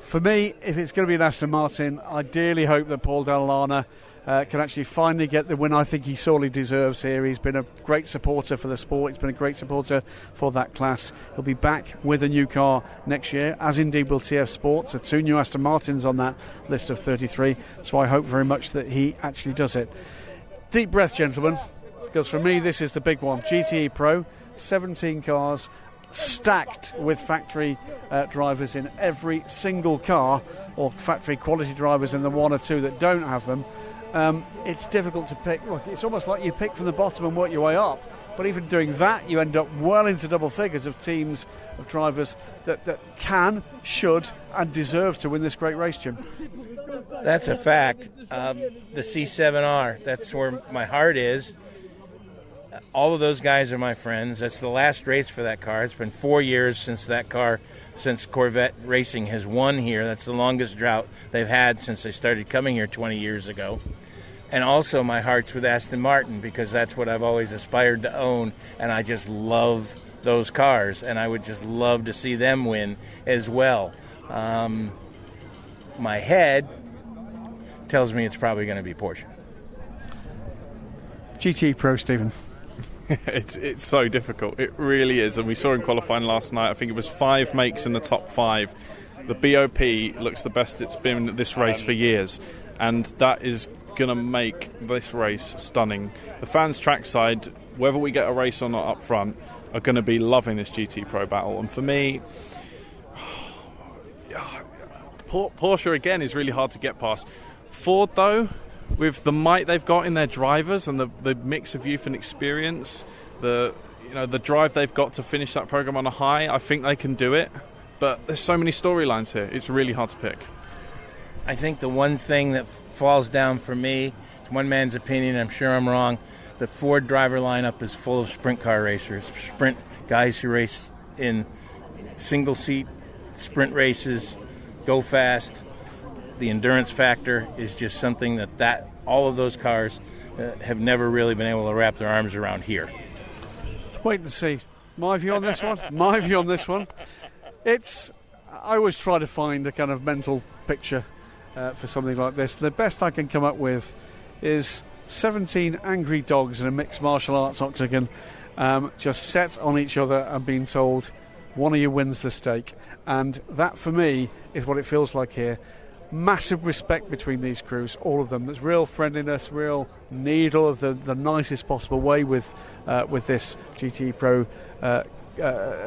For me, if it's going to be an Aston Martin, I dearly hope that Paul Dall'Anna can actually finally get the win I think he sorely deserves here. He's been a great supporter for the sport. He's been a great supporter for that class. He'll be back with a new car next year, as indeed will TF Sports. So 2 new Aston Martins on that list of 33. So I hope very much that he actually does it. Deep breath, gentlemen, because for me this is the big one. GTE Pro, 17 cars, stacked with factory drivers in every single car, or factory quality drivers in the one or two that don't have them. It's difficult to pick. Look, it's almost like you pick from the bottom and work your way up, but even doing that you end up well into double figures of teams of drivers that can, should and deserve to win this great race, Jim. That's a fact. The C7R, that's where my heart is. All of those guys are my friends. That's the last race for that car. It's been 4 years since Corvette Racing has won here. That's the longest drought they've had since they started coming here 20 years ago. And also my heart's with Aston Martin because that's what I've always aspired to own, and I just love those cars, and I would just love to see them win as well. My head tells me it's probably going to be Porsche. GT Pro, Stephen. It's so difficult. It really is. And we saw in qualifying last night, I think it was 5 makes in the top 5. The BOP looks the best it's been at this race for years. And that is going to make this race stunning. The fans trackside, whether we get a race or not up front, are going to be loving this GT Pro battle. And for me, Porsche again is really hard to get past. Ford, though, with the might they've got in their drivers and the mix of youth and experience, the drive they've got to finish that program on a high, I think they can do it. But there's so many storylines here. It's really hard to pick. I think the one thing that falls down for me, it's one man's opinion, I'm sure I'm wrong, the Ford driver lineup is full of sprint car racers, sprint guys who race in single-seat sprint races, go fast. The endurance factor is just something that all of those cars have never really been able to wrap their arms around here. Wait and see. My view on this one. I always try to find a kind of mental picture for something like this. The best I can come up with is 17 angry dogs in a mixed martial arts octagon just set on each other and being told, one of you wins the stake. And that, for me, is what it feels like here. Massive respect between these crews, all of them. There's real friendliness, real needle of the nicest possible way with this GT Pro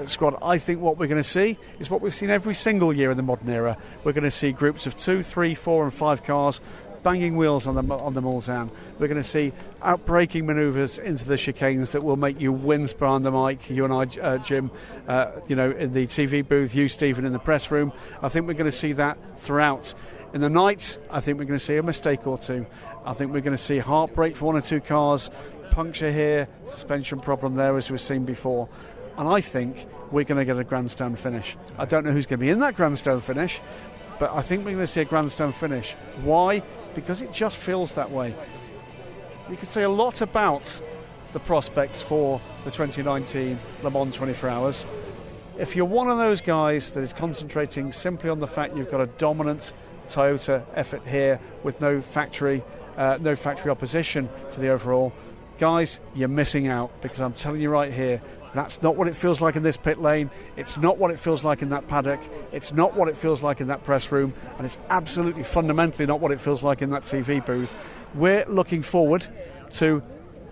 squad. I think what we're going to see is what we've seen every single year in the modern era. We're going to see groups of 2, 3, 4 and 5 cars banging wheels on the Mulsanne. We're going to see outbraking manoeuvres into the chicanes that will make you wince behind the mic. You and I, Jim, in the TV booth, you, Stephen, in the press room. I think we're going to see that throughout. In the night, I think we're going to see a mistake or two. I think we're going to see heartbreak for 1 or 2 cars, puncture here, suspension problem there, as we've seen before. And I think we're going to get a grandstand finish. I don't know who's going to be in that grandstand finish, but I think we're going to see a grandstand finish. Why? Because it just feels that way. You could say a lot about the prospects for the 2019 Le Mans 24 Hours. If you're one of those guys that is concentrating simply on the fact you've got a dominant Toyota effort here with no factory opposition for the overall, guys, you're missing out, because I'm telling you right here, that's not what it feels like in this pit lane. It's not what it feels like in that paddock. It's not what it feels like in that press room. And it's absolutely fundamentally not what it feels like in that TV booth. We're looking forward to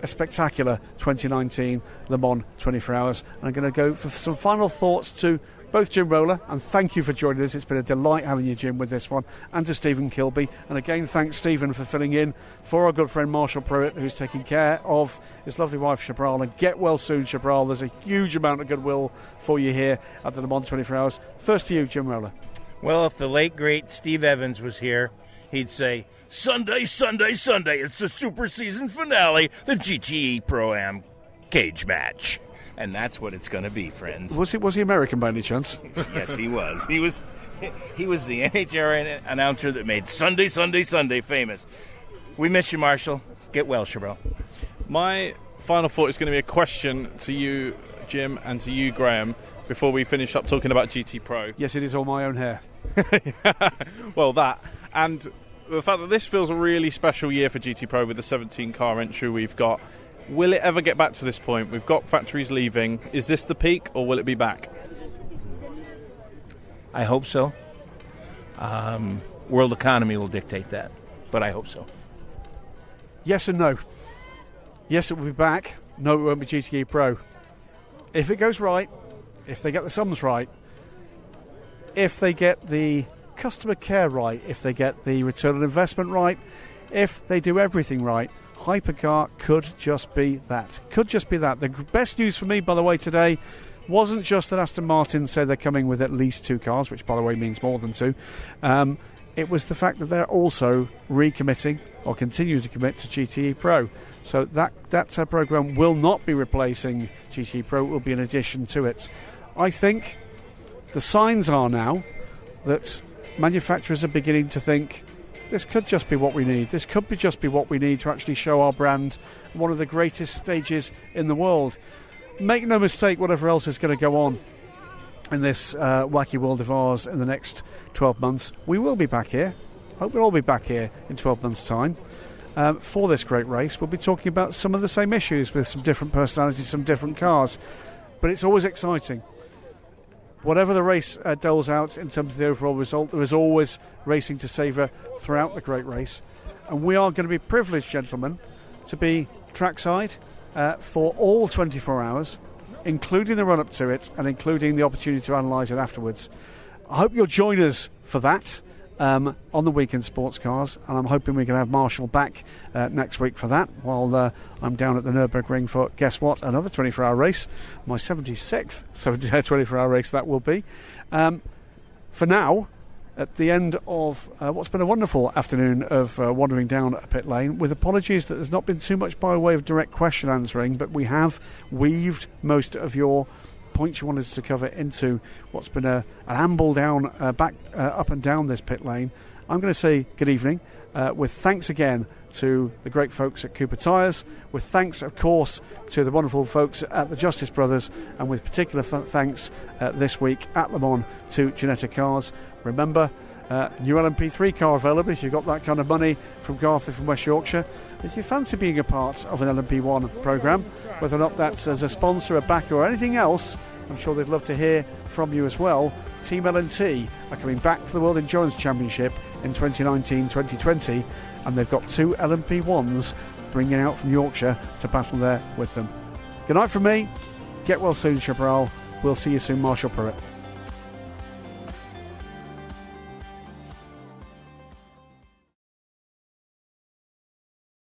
a spectacular 2019 Le Mans 24 Hours. And I'm going to go for some final thoughts to both Jim Roller, and thank you for joining us. It's been a delight having you, Jim, with this one, and to Stephen Kilbey. And again, thanks, Stephen, for filling in for our good friend Marshall Pruitt, who's taking care of his lovely wife, Shabral. And get well soon, Shabral. There's a huge amount of goodwill for you here at the Le Mans 24 Hours. First to you, Jim Roller. Well, if the late, great Steve Evans was here, he'd say, Sunday, Sunday, Sunday, it's the super season finale, the GTE Pro-Am cage match. And that's what it's going to be, friends. Was he American by any chance? Yes, he was. He was the NHRA announcer that made Sunday, Sunday, Sunday famous. We miss you, Marshall. Get well, Shabral. My final thought is going to be a question to you, Jim, and to you, Graham, before we finish up talking about GT Pro. Yes, it is all my own hair. Well, that. And the fact that this feels a really special year for GT Pro with the 17-car entry we've got. Will it ever get back to this point? We've got factories leaving. Is this the peak, or will it be back? I hope so. World economy will dictate that, but I hope so. Yes and no. Yes, it will be back. No, it won't be GTE Pro. If it goes right, if they get the sums right, if they get the customer care right, if they get the return on investment right, if they do everything right, Hypercar could just be that. Could just be that. The best news for me, by the way, today wasn't just that Aston Martin said they're coming with at least 2 cars, which, by the way, means more than 2. It was the fact that they're also recommitting or continue to commit to GTE Pro. So that program will not be replacing GTE Pro. It will be an addition to it. I think the signs are now that manufacturers are beginning to think this could just be what we need. This could be just be what we need to actually show our brand on one of the greatest stages in the world. Make no mistake, whatever else is going to go on in this wacky world of ours in the next 12 months, we will be back here. I hope we'll all be back here in 12 months' time for this great race. We'll be talking about some of the same issues with some different personalities, some different cars. But it's always exciting. Whatever the race doles out in terms of the overall result, there is always racing to savour throughout the great race. And we are going to be privileged, gentlemen, to be trackside for all 24 hours, including the run-up to it and including the opportunity to analyse it afterwards. I hope you'll join us for that on the Weekend Sports Cars, and I'm hoping we can have Marshall back next week for that, while I'm down at the Nürburgring for, guess what, another 24-hour race, my 76th 24-hour race that will be. For now, at the end of what's been a wonderful afternoon of wandering down a pit lane, with apologies that there's not been too much by way of direct question answering, but we have weaved most of your points you wanted us to cover into what's been an amble down up and down this pit lane. I'm going to say good evening, with thanks again to the great folks at Cooper Tyres, with thanks of course to the wonderful folks at the Justice Brothers, and with particular thanks this week at Le Mans to Ginetta Cars. Remember, new LMP3 car available if you've got that kind of money from Garth from West Yorkshire. If you fancy being a part of an LMP1 programme, whether or not that's as a sponsor, a backer or anything else, I'm sure they'd love to hear from you as well. Team L&T are coming back for the World Endurance Championship in 2019-2020, and they've got 2 LMP1s bringing out from Yorkshire to battle there with them. Good night from me. Get well soon, Chaparral. We'll see you soon, Marshall Pruitt.